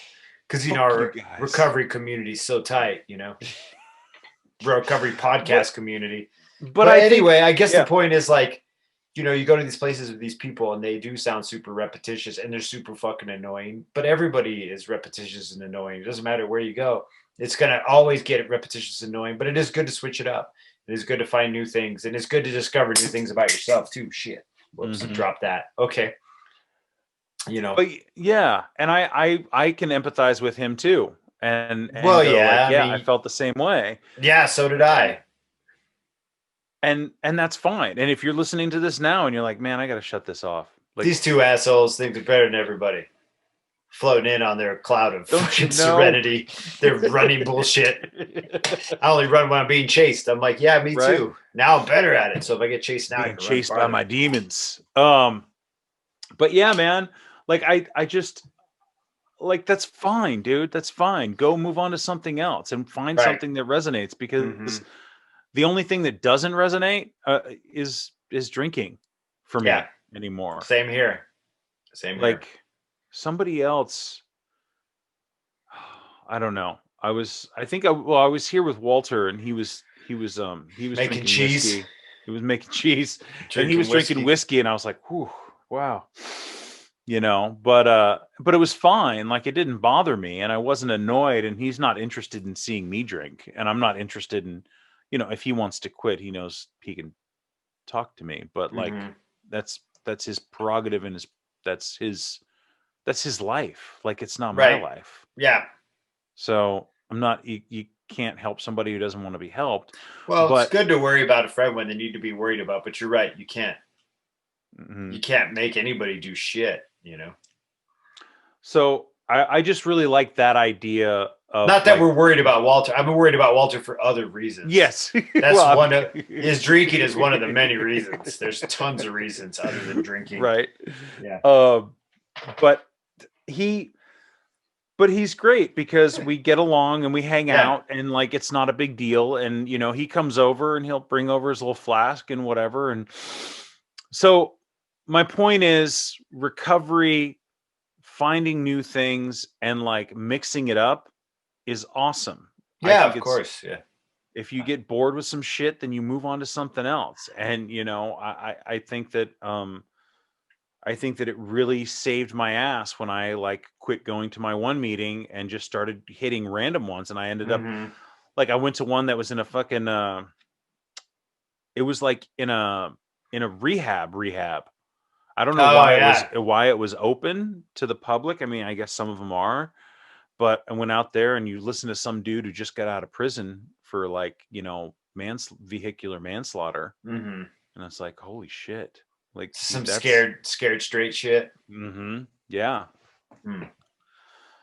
because you know our recovery community is so tight, you know, recovery podcast community. But anyway, I guess the point is like, you know, you go to these places with these people and they do sound super repetitious and they're super fucking annoying. But everybody is repetitious and annoying. It doesn't matter where you go. It's gonna always get repetitious and annoying. But it is good to switch it up. It is good to find new things, and it's good to discover new things about yourself too. Shit, whoops, drop that. Okay, you know. But yeah, and I can empathize with him too, and well, go, yeah, like, I felt the same way. Yeah, so did I. And that's fine. And if you're listening to this now and you're like, man, I got to shut this off. Like, these two assholes think they're better than everybody. Floating in on their cloud of fucking serenity. They're running bullshit. I only run when I'm being chased. I'm like, yeah, me too. Now I'm better at it. So if I get chased now, I can chased by my demons. But yeah, man, like I just like, that's fine, dude. That's fine. Go move on to something else and find something that resonates, because the only thing that doesn't resonate is drinking for me anymore. Same here. Like, somebody else, I don't know. I was here with Walter, and he was making cheese. Whiskey. He was making cheese, and he was drinking whiskey, and I was like, whew, wow, you know. But it was fine. Like, it didn't bother me, and I wasn't annoyed. And he's not interested in seeing me drink, and I'm not interested in, you know, if he wants to quit, he knows he can talk to me. But like, that's his prerogative, and that's his life. Like, it's not my life. Yeah. So I'm not, you can't help somebody who doesn't want to be helped. Well, it's good to worry about a friend when they need to be worried about, but you're right. You can't, you can't make anybody do shit, you know? So I just really like that idea of, not that we're worried about Walter. I'm worried about Walter for other reasons. Yes. That's one of his drinking is one of the many reasons. There's tons of reasons other than drinking. Right. Yeah. But he's great because we get along and we hang out, and like, it's not a big deal. And, you know, he comes over and he'll bring over his little flask and whatever. And so my point is, recovery, finding new things and like mixing it up is awesome. Yeah, of course. Yeah. if you get bored with some shit, then you move on to something else. And I think that it really saved my ass when I like quit going to my one meeting and just started hitting random ones. And I ended up like, I went to one that was in a fucking it was like in a rehab. I don't know why it was open to the public. I mean, I guess some of them are, but I went out there and you listen to some dude who just got out of prison for like, vehicular manslaughter. And it's like, holy shit. Like some scared straight shit. Yeah.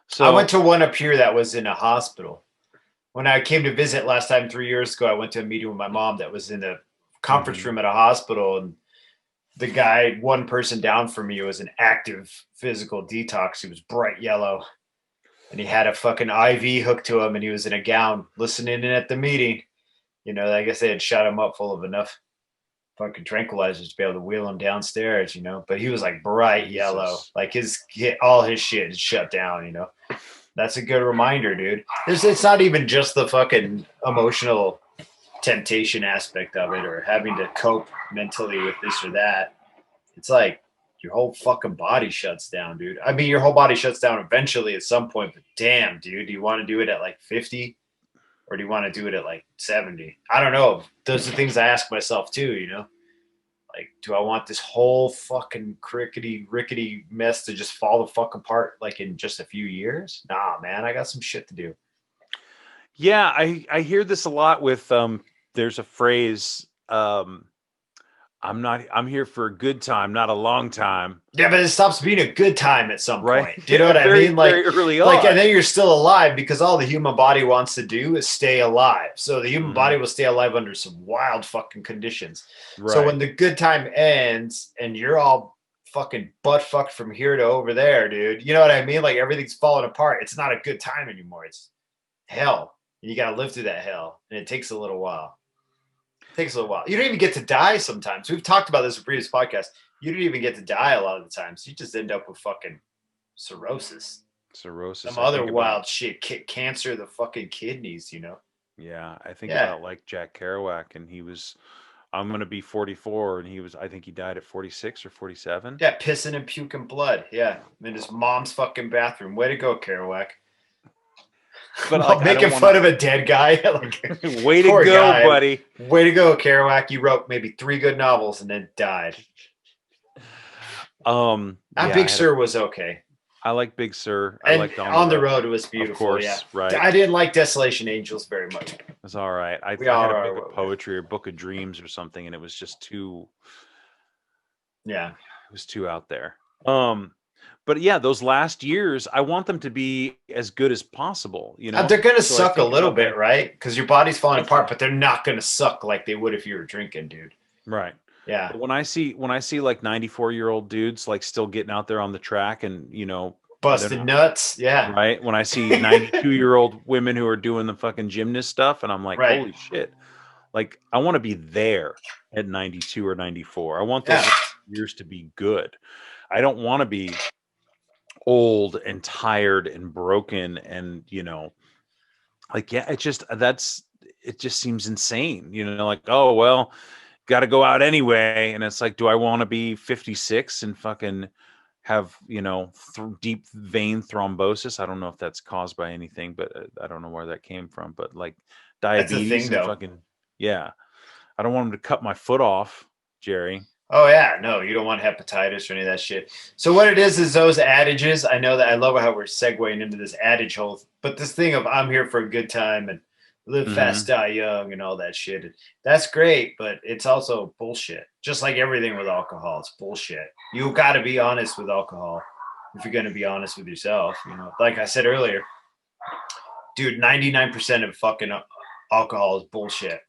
So I went to one up here that was in a hospital. When I came to visit last time 3 years ago, I went to a meeting with my mom that was in a conference room at a hospital, and the guy, one person down from me, was an active physical detox. He was bright yellow, and he had a fucking IV hooked to him, and he was in a gown listening in at the meeting. I guess they had shot him up full of enough fucking tranquilizers to be able to wheel him downstairs, but he was like bright yellow, like all his shit is shut down. That's a good reminder, dude. It's not even just the fucking emotional temptation aspect of it or having to cope mentally with this or that. It's like your whole fucking body shuts down, dude. I mean, your whole body shuts down eventually at some point, but damn, dude, do you want to do it at like 50 or do you want to do it at like 70? I don't know. Those are things I ask myself too, Like, do I want this whole fucking rickety mess to just fall the fuck apart like in just a few years? Nah, man, I got some shit to do. Yeah, I hear this a lot with there's a phrase, I'm here for a good time, not a long time. Yeah, but it stops being a good time at some point. Do you know what I mean? Like, very early on. And then you're still alive because all the human body wants to do is stay alive. So the human body will stay alive under some wild fucking conditions. Right. So when the good time ends and you're all fucking butt fucked from here to over there, dude, you know what I mean? Like everything's falling apart. It's not a good time anymore. It's hell. And you got to live through that hell. And it takes a little while. You don't even get to die sometimes. We've talked about this in previous podcasts. You don't even get to die a lot of the times. You just end up with fucking cirrhosis. Some other wild shit. Cancer of the fucking kidneys, Yeah, I think about like Jack Kerouac, and I'm going to be 44, and I think he died at 46 or 47. Yeah, pissing and puking blood. Yeah, in his mom's fucking bathroom. Way to go, Kerouac. But like, making fun of a dead guy. Like, way to go, buddy. Way to go, Kerouac. You wrote maybe 3 good novels and then died. Big Sur was okay. I like Big Sur. I liked On the Road. It was beautiful. Of course, right. I didn't like Desolation Angels very much. It was all right. I had a book of poetry or Book of Dreams or something, and it was just too. Yeah, it was too out there. But yeah, those last years, I want them to be as good as possible. They're going to suck a little bit, right? Because your body's falling apart, but they're not going to suck like they would if you were drinking, dude. Right. Yeah. But when I see like 94-year-old dudes like still getting out there on the track and busted nuts, yeah. Right. When I see 92-year-old women who are doing the fucking gymnast stuff, and I'm like, holy shit! Like, I want to be there at 92 or 94. I want those years to be good. I don't want to be old and tired and broken and it just seems insane, like, oh well, got to go out anyway. And it's like, do I want to be 56 and fucking have deep vein thrombosis? I don't know if that's caused by anything, but I don't know where that came from, but like diabetes and fucking I don't want them to cut my foot off, Jerry. Oh yeah, no, you don't want hepatitis or any of that shit. So what it is those adages. I know that I love how we're segueing into this adage hole, but this thing of I'm here for a good time and live fast, die young, and all that shit. That's great, but it's also bullshit. Just like everything with alcohol, it's bullshit. You got to be honest with alcohol if you're going to be honest with yourself. Like I said earlier, dude, 99% of fucking alcohol is bullshit.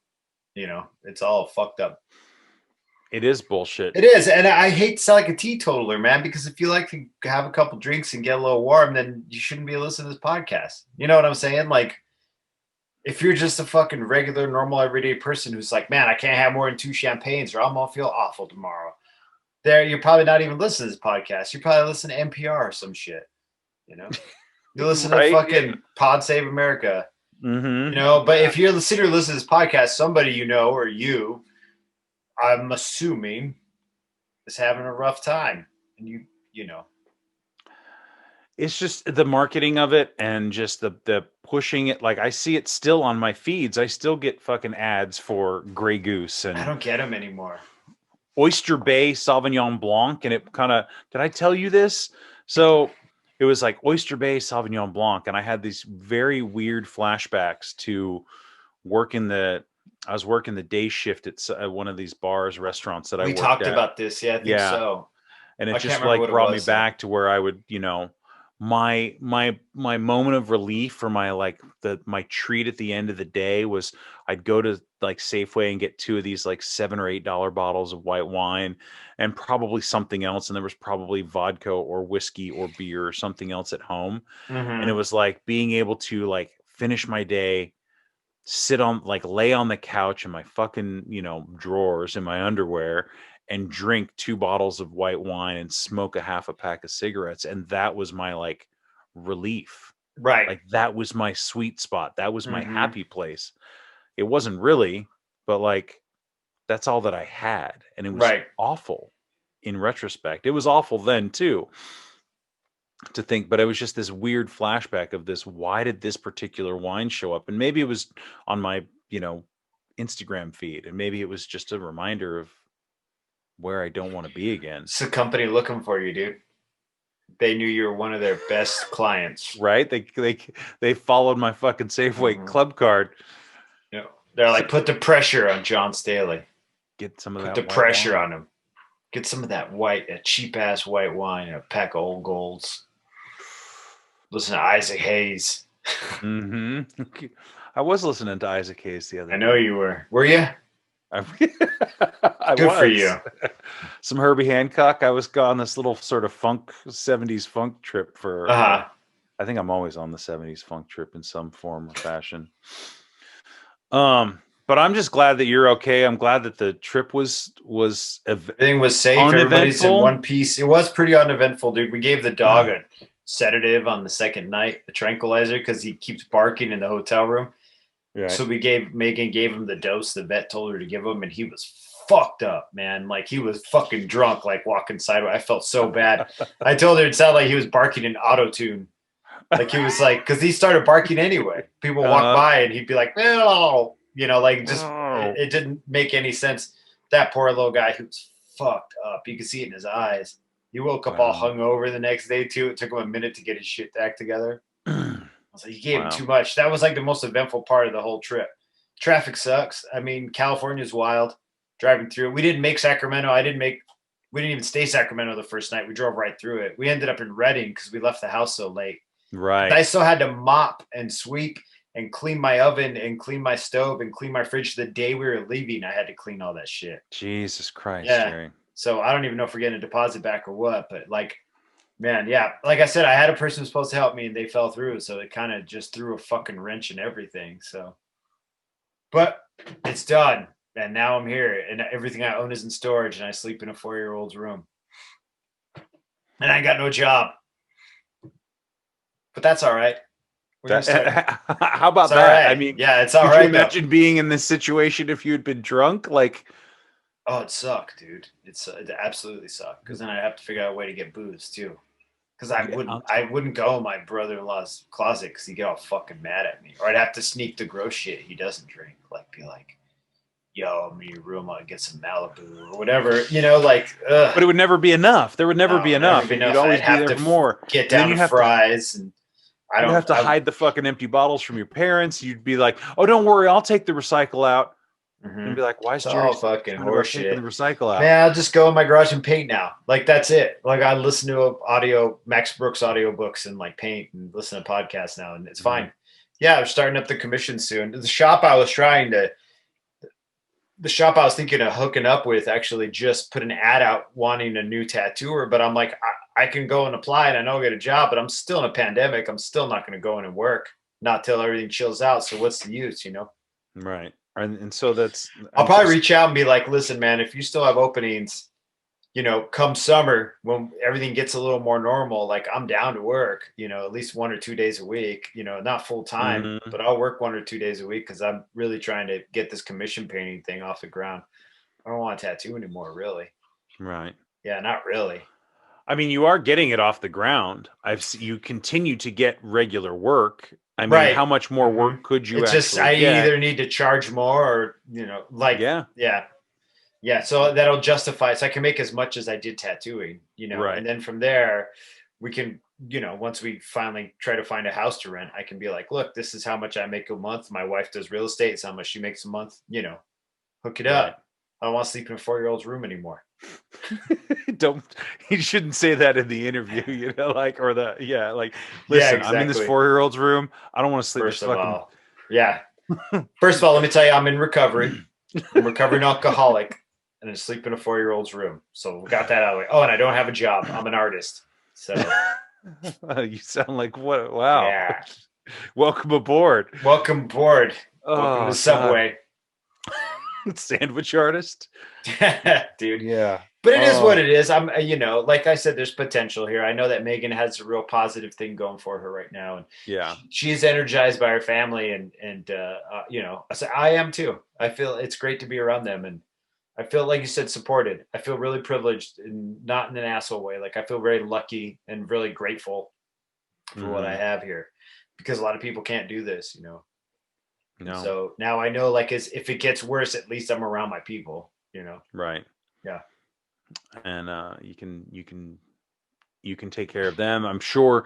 It's all fucked up. It is bullshit. It is. And I hate to sound like a teetotaler, man, because if you like to have a couple drinks and get a little warm, then you shouldn't be listening to this podcast. You know what I'm saying? Like, if you're just a fucking regular, normal, everyday person who's like, man, I can't have more than 2 champagnes or I'm going to feel awful tomorrow. You're probably not even listening to this podcast. You probably listen to NPR or some shit. You listen to fucking Pod Save America. Mm-hmm. You know, but if you're sitting here listening to this podcast, somebody you know or you, I'm assuming, is having a rough time, and you know. It's just the marketing of it and just the pushing it. Like I see it still on my feeds. I still get fucking ads for Grey Goose I and don't get them anymore. Oyster Bay Sauvignon Blanc. And it kind of, did I tell you this? So it was like Oyster Bay Sauvignon Blanc. And I had these very weird flashbacks to I was working the day shift at one of these bars, restaurants that I We worked talked at. about this. Yeah, I think Yeah. so. And it I can't just remember like what it brought me was, though. back to where I would, my moment of relief for my treat at the end of the day was I'd go to like Safeway and get two of these like $7 or $8 bottles of white wine and probably something else, and there was probably vodka or whiskey or beer or something else at home. And it was like being able to like finish my day, lay on the couch in my fucking drawers in my underwear and drink 2 bottles of white wine and smoke a half a pack of cigarettes, and that was my like relief. Right. Like that was my sweet spot. That was my happy place. It wasn't really, but like that's all that I had, and it was awful in retrospect. It was awful then too to think, but it was just this weird flashback of this. Why did this particular wine show up? And maybe it was on my Instagram feed, and maybe it was just a reminder of where I don't want to be again. It's a company looking for you, dude. They knew you were one of their best clients, right? They followed my fucking Safeway club card. Yeah, they're like, put the pressure on John Staley. Get some of put that. Put the pressure on him. Get some of that cheap ass white wine, a pack of Old Golds. Listen to Isaac Hayes. I was listening to Isaac Hayes the other day. I know you were. Were you? Good for you. Some Herbie Hancock. I was on this little sort of 70s funk trip for. I think I'm always on the 70s funk trip in some form or fashion. But I'm just glad that you're okay. I'm glad that the trip was everything was safe. Everybody's in one piece. It was pretty uneventful, dude. We gave the dog a sedative on the second night, a tranquilizer, because he keeps barking in the hotel room. Right. So Megan gave him the dose the vet told her to give him, and he was fucked up, man. Like he was fucking drunk, like walking sideways. I felt so bad. I told her it sounded like he was barking in auto-tune. Like he was like, because he started barking anyway. People walk by and he'd be like, no, like just it didn't make any sense. That poor little guy who was fucked up. You could see it in his eyes. He woke up all hungover the next day too. It took him a minute to get his shit back together. I was like, you gave him too much. That was like the most eventful part of the whole trip. Traffic sucks. I mean, California's wild. Driving through. We didn't make Sacramento. We didn't even stay Sacramento the first night. We drove right through it. We ended up in Redding because we left the house so late. Right. I still had to mop and sweep and clean my oven and clean my stove and clean my fridge the day we were leaving. I had to clean all that shit. Jesus Christ. Yeah. Jerry. So I don't even know if we're getting a deposit back or what, but like, man, yeah. Like I said, I had a person who was supposed to help me and they fell through. So it kind of just threw a fucking wrench in everything. So, but it's done. And now I'm here and everything I own is in storage and I sleep in a 4-year-old's room. And I ain't got no job. But that's all right. How about that? Right. I mean, yeah, it's all right. Could you imagine being in this situation if you'd been drunk? Like, oh, it sucked, dude. It absolutely sucked because then I'd have to figure out a way to get booze too. Because I wouldn't go in my brother-in-law's closet because he'd get all fucking mad at me, or I'd have to sneak the gross shit he doesn't drink, like be like, yo, I'm in your room, I'll get some Malibu or whatever, like. Ugh. But it would never be enough. There would never be enough. You'd always be there for more. Get down to fries, and I don't have to hide the fucking empty bottles from your parents. You'd be like, oh, don't worry, I'll take the recycle out. And be like, why is Jerry fucking horseshit? The recycle out? Man, I'll just go in my garage and paint now. Like that's it. Like I listen to Max Brooks audiobooks and like paint and listen to podcasts now, and it's fine. Yeah, we're starting up the commission soon. The shop I was thinking of hooking up with actually just put an ad out wanting a new tattooer, but I'm like, I can go and apply and I know I'll get a job, but I'm still in a pandemic. I'm still not going to go in and work, not till everything chills out. So what's the use, Right. And so I'll probably reach out and be like, listen, man, if you still have openings, come summer when everything gets a little more normal, like I'm down to work, at least 1 or 2 days a week, not full time, but I'll work 1 or 2 days a week because I'm really trying to get this commission painting thing off the ground. I don't want a tattoo anymore, really. Right. Yeah, not really. I mean, you are getting it off the ground. You continue to get regular work. I mean, Right. how much more work could you it's actually just I get? either need to charge more or yeah, so that'll justify, so I can make as much as I did tattooing, Right. and then from there we can, once we finally try to find a house to rent, I can be like, look, this is how much I make a month. My wife does real estate, it's how much she makes a month, hook it up. I don't want to sleep in a 4-year-old's room anymore. You shouldn't say that in the interview, listen, exactly. I'm in this 4-year-old's room. I don't want to sleep. First of all, let me tell you, I'm in recovery. I'm a recovering alcoholic and I sleep in a 4-year-old's room. So we got that out of the way. Oh, and I don't have a job. I'm an artist. So you sound like what? Wow. Yeah. Welcome aboard. Welcome aboard. Welcome to Subway. Sandwich artist. Dude. Yeah. But it is what it is. I'm, like I said, there's potential here. I know that Megan has a real positive thing going for her right now, and she's energized by her family, and I am too. I feel it's great to be around them, and I feel, like you said, supported. I feel really privileged, and not in an asshole way. Like I feel very lucky and really grateful for what I have here, because a lot of people can't do this, No. So now I know, like, if it gets worse, at least I'm around my people, Right. Yeah. And you can take care of them. I'm sure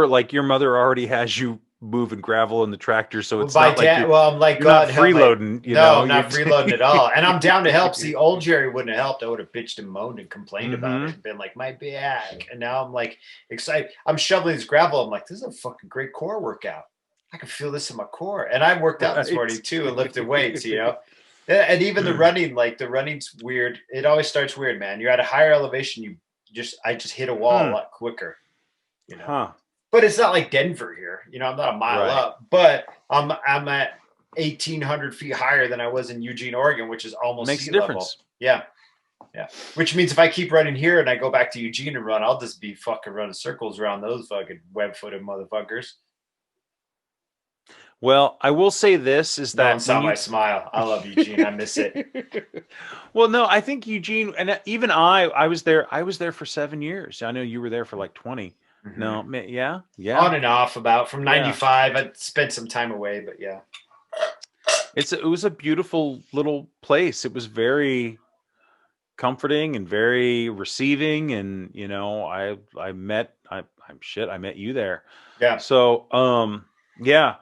like your mother already has you moving gravel in the tractor, so it's not like I'm like, you're not freeloading. No, I'm not freeloading at all. And I'm down to help. See, old Jerry wouldn't have helped. I would have bitched and moaned and complained about it and been like, my back. And now I'm like excited. I'm shoveling this gravel. I'm like, this is a fucking great core workout. I can feel this in my core. And I worked out this morning too and lifted weights, And even the running, like the running's weird. It always starts weird, man. You're at a higher elevation. I just hit a wall a lot quicker, But it's not like Denver here. I'm not a mile up, but I'm at 1,800 feet higher than I was in Eugene, Oregon, which is almost makes sea a difference. level. Yeah. Yeah. Which means if I keep running here and I go back to Eugene and run, I'll just be fucking running circles around those fucking web-footed motherfuckers. Well, I will say this is that saw my smile. I love Eugene. I miss it. Well, no, I think Eugene, and even I was there for 7 years. I know you were there for like 20. No, yeah. On and off from 95. I spent some time away, but yeah. It was a beautiful little place. It was very comforting and very receiving, and I met you there. Yeah. So, yeah.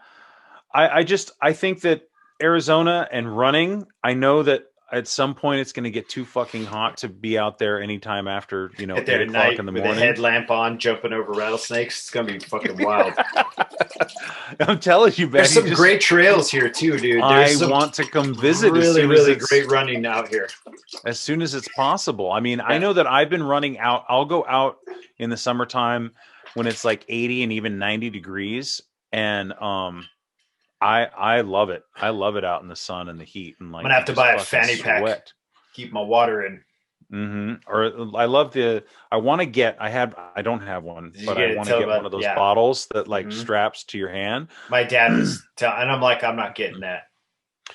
I think that Arizona and running, I know that at some point it's going to get too fucking hot to be out there anytime after, 8 o'clock in the morning. With a headlamp on, jumping over rattlesnakes. It's going to be fucking wild. I'm telling you, man. There's some great trails here too, dude. I want to come visit. Really great running out here. As soon as it's possible. I mean, I know that I've been running out. I'll go out in the summertime when it's like 80 and even 90 degrees. And, I love it. I love it out in the sun and the heat. And like, I'm gonna have to buy a fanny pack. Keep my water in. Or I love I don't have one, but I want to get one of those bottles that like straps to your hand. My dad was and I'm like, I'm not getting that.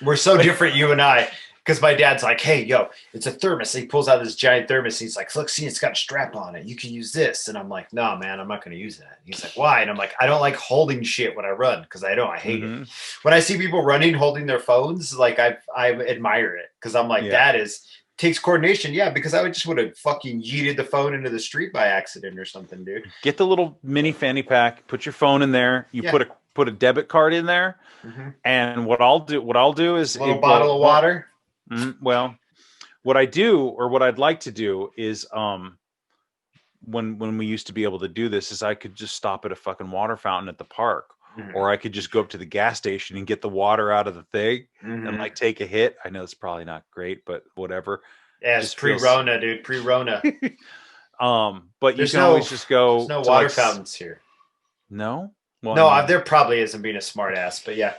We're so different, you and I. Because my dad's like, hey, yo, it's a thermos. He pulls out this giant thermos. He's like, look, see, it's got a strap on it. You can use this. And I'm like, no, man, I'm not going to use that. He's like, why? And I'm like, I don't like holding shit when I run because I hate it. When I see people running, holding their phones, like I admire it because I'm like, takes coordination. Yeah, because I would have fucking yeeted the phone into the street by accident or something, dude. Get the little mini fanny pack, put your phone in there. You put a debit card in there. And what I'll do is a little bottle of water. Well, what I do, or what I'd like to do, is when we used to be able to do this, is I could just stop at a fucking water fountain at the park, or I could just go up to the gas station and get the water out of the thing and like take a hit. I know it's probably not great, but whatever. Yeah, it's pre-Rona, dude. Pre-Rona. But you can always just go. There's no water fountains here. No. Well, no, there probably isn't, being a smart ass, but yeah.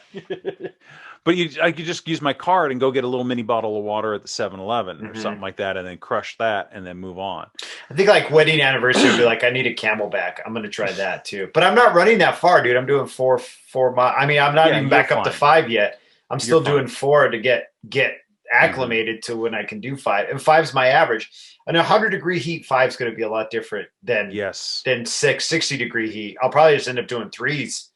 But I could just use my card and go get a little mini bottle of water at the 7-Eleven or Mm-hmm. something like that, and then crush that and then move on. I think like wedding anniversary would be like, I need a Camelback. I'm going to try that too. But I'm not running that far, dude. I'm doing 4 miles. I mean, I'm not even back up to 5 yet. I'm still doing 4 to get acclimated to when I can do 5. And 5's my average. And 100-degree heat, 5's going to be a lot different than 60-degree heat. I'll probably just end up doing 3s.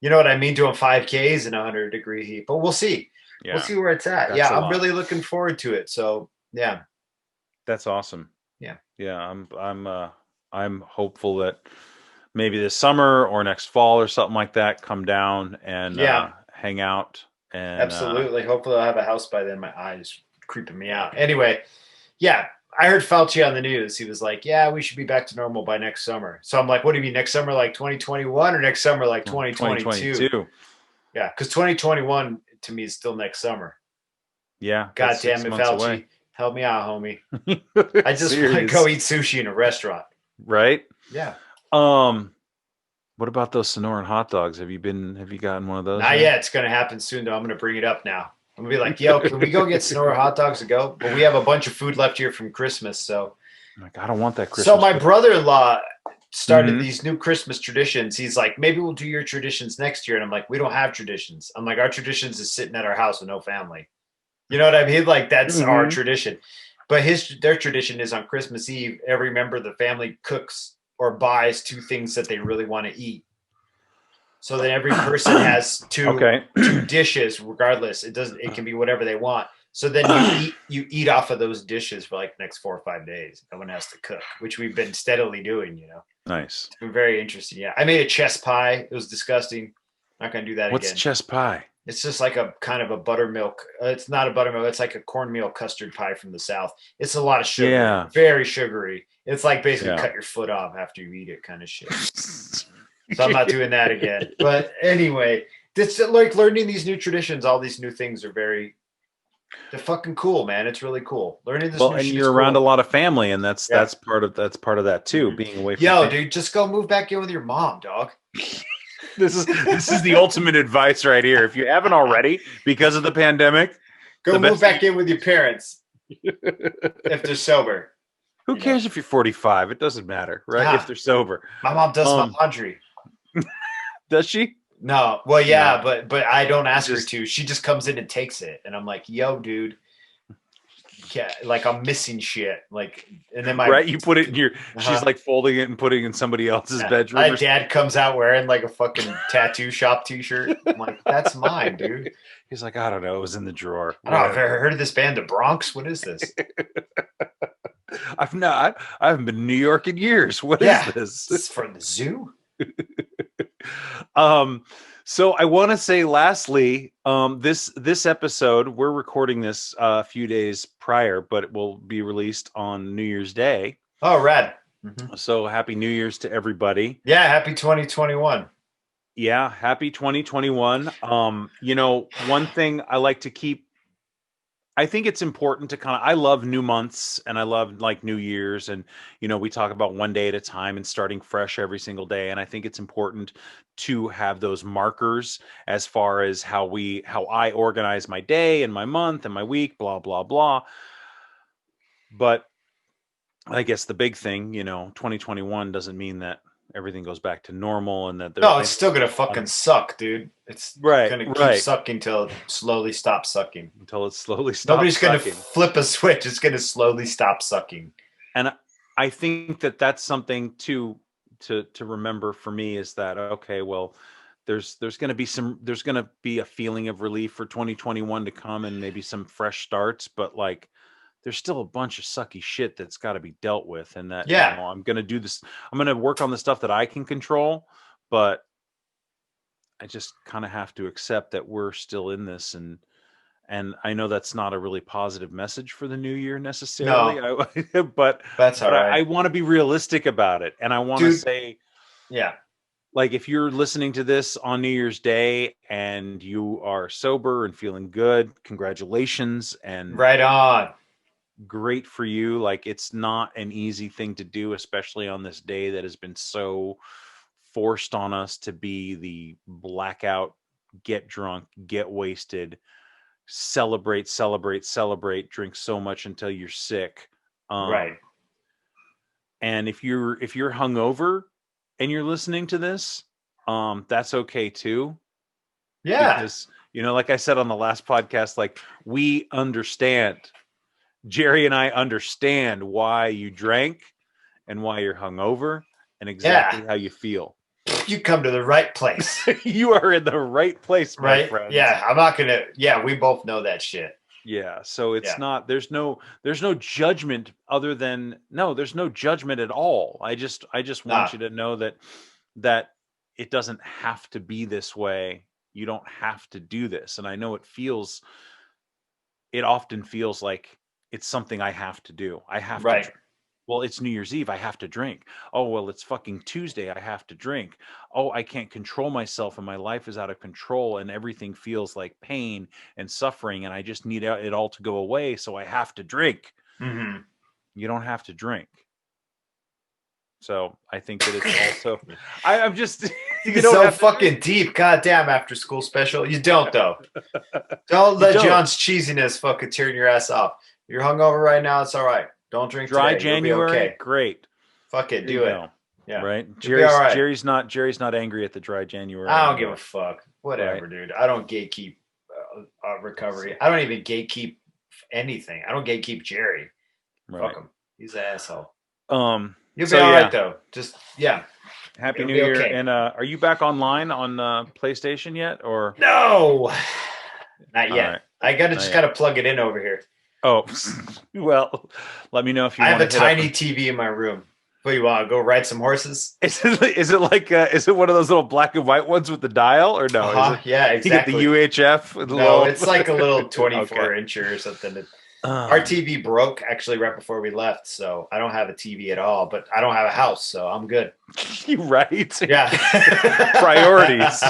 You know what I mean? Doing 5Ks in 100-degree heat. But we'll see. Yeah. We'll see where it's at. That's I'm really looking forward to it. So yeah. That's awesome. Yeah. Yeah. I'm hopeful that maybe this summer or next fall or something like that, come down and hang out. And absolutely. Hopefully I'll have a house by then. My eyes creeping me out. Anyway, yeah. I heard Fauci on the news. He was like, yeah, we should be back to normal by next summer. So I'm like, what do you mean next summer, like 2021 or next summer, like 2022? Yeah. Cause 2021 to me is still next summer. Yeah. God damn it, Fauci. Away. Help me out, homie. I just want to go eat sushi in a restaurant. Right? Yeah. What about those Sonoran hot dogs? Have you gotten one of those? Not yet. It's going to happen soon, though. I'm going to bring it up now. I'm going to be like, yo, can we go get Sonora hot dogs to go? But we have a bunch of food left here from Christmas. So I'm like, I don't want that Christmas. So my brother-in-law started these new Christmas traditions. He's like, maybe we'll do your traditions next year. And I'm like, we don't have traditions. I'm like, our traditions is sitting at our house with no family. You know what I mean? Like, that's our tradition. But their tradition is on Christmas Eve, every member of the family cooks or buys 2 things that they really want to eat. So then every person has two dishes, regardless. It can be whatever they want. So then you eat off of those dishes for like the next 4 or 5 days. No one has to cook, which we've been steadily doing, you know. Nice. It's been very interesting. Yeah. I made a chess pie. It was disgusting. Not gonna do that again. What's chess pie? It's just like a kind of a buttermilk. It's not a buttermilk. It's like a cornmeal custard pie from the South. It's a lot of sugar. Yeah. Very sugary. It's like basically cut your foot off after you eat it kind of shit. So I'm not doing that again. But anyway, it's like learning these new traditions. All these new things are they're fucking cool, man. It's really cool. Learning this. Well, and you're around a lot of family, and that's part of that too. Being away from family. Dude, just go move back in with your mom, dog. This is the ultimate advice right here. If you haven't already, because of the pandemic, go move back in with your parents if they're sober. Who cares if you're 45? It doesn't matter, right? If they're sober. My mom does my laundry. Does she? No. Well, yeah, but I don't ask her to. She just comes in and takes it, and I'm like, "Yo, dude." Yeah, like I'm missing shit. Like, and then you put it in your. She's like folding it and putting it in somebody else's bedroom. My dad comes out wearing like a fucking tattoo shop T-shirt. I'm like, that's mine, dude. He's like, I don't know. It was in the drawer. I don't know. I've ever heard of this band, The Bronx. What is this? I've not. I haven't been to New York in years. What is this? This is from the zoo. So I want to say lastly, this episode, we're recording this a few days prior, but it will be released on New Year's Day. Oh, rad. So happy New Year's to everybody. Yeah. Happy 2021. Yeah. Happy 2021. One thing I like to keep, I think it's important to I love new months and I love like New Year's, and, we talk about one day at a time and starting fresh every single day. And I think it's important to have those markers as far as how I organize my day and my month and my week, blah, blah, blah. But I guess the big thing, 2021 doesn't mean that everything goes back to normal and that it's still gonna fucking suck, dude. It's gonna keep sucking till it slowly stops sucking. Until it slowly stops. Nobody's gonna flip a switch. It's gonna slowly stop sucking. And I think that that's something to remember for me, is that okay, well, there's gonna be a feeling of relief for 2021 to come and maybe some fresh starts, but like there's still a bunch of sucky shit that's got to be dealt with. And that, I'm going to do this. I'm going to work on the stuff that I can control, but I just kind of have to accept that we're still in this. And I know that's not a really positive message for the new year necessarily, but that's all right. I want to be realistic about it. And I want to say, yeah, like if you're listening to this on New Year's Day and you are sober and feeling good, congratulations. And right on. Great for you. Like it's not an easy thing to do, especially on this day that has been so forced on us to be the blackout get drunk, get wasted, celebrate, drink so much until you're sick. Right. And if you're hungover and you're listening to this, that's okay too. Yeah. Because, like I said on the last podcast, like, we understand. Jerry and I understand why you drank and why you're hungover and exactly how you feel. You come to the right place. You are in the right place, my friend. Yeah, I'm not gonna. Yeah, we both know that shit. Yeah, so it's not. There's no judgment other than there's no judgment at all. I just want you to know that it doesn't have to be this way. You don't have to do this, and I know it often feels like it's something I have to do. I have to drink. Well, it's New Year's Eve. I have to drink. Oh, well, it's fucking Tuesday. I have to drink. Oh, I can't control myself and my life is out of control and everything feels like pain and suffering and I just need it all to go away. So I have to drink. Mm-hmm. You don't have to drink. So I think that it's also, I'm just, fucking deep. Goddamn, after school special. You don't though. Don't let John's cheesiness fucking turn your ass off. You're hungover right now. It's all right. Don't drink dry today. January. Okay. Great. Fuck it. Do it. Yeah. Right. Jerry's not angry at the dry January. I don't give a fuck. Whatever, dude. I don't gatekeep recovery. I don't even gatekeep anything. I don't gatekeep Jerry. Right. Fuck him. He's an asshole. You'll be all right though. Just Happy New Year. Okay. And are you back online on PlayStation yet? Or no? Not yet. Right. I gotta plug it in over here. Oh, well, let me know if you want to. I have a tiny TV in my room. What, you want to go ride some horses? Is it like is it one of those little black and white ones with the dial or no? Yeah, exactly. You get the UHF? No, it's like a little 24-incher or something. Our TV broke actually right before we left, so I don't have a TV at all. But I don't have a house, so I'm good. Right? Yeah. Priorities.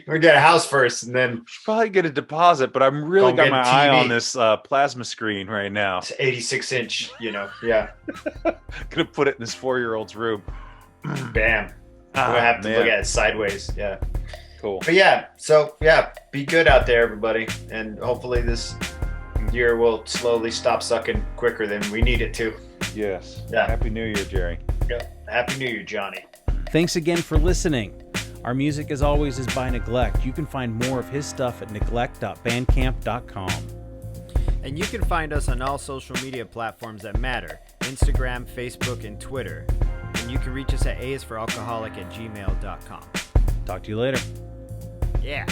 We get a house first, and then should probably get a deposit. But I'm really got my eye on this plasma screen right now. It's 86-inch. Yeah. Gonna put it in this 4-year-old's room. Bam. We'll have to look at it sideways. Yeah. Cool. But be good out there, everybody, and hopefully this year will slowly stop sucking quicker than we need it to. Yes. Yeah. Happy New Year, Jerry. Yeah. Happy New Year, Johnny. Thanks again for listening. Our music, as always, is by Neglect. You can find more of his stuff at neglect.bandcamp.com. And you can find us on all social media platforms that matter: Instagram, Facebook, and Twitter. And you can reach us at aisforalcoholic@gmail.com. Talk to you later. Yeah.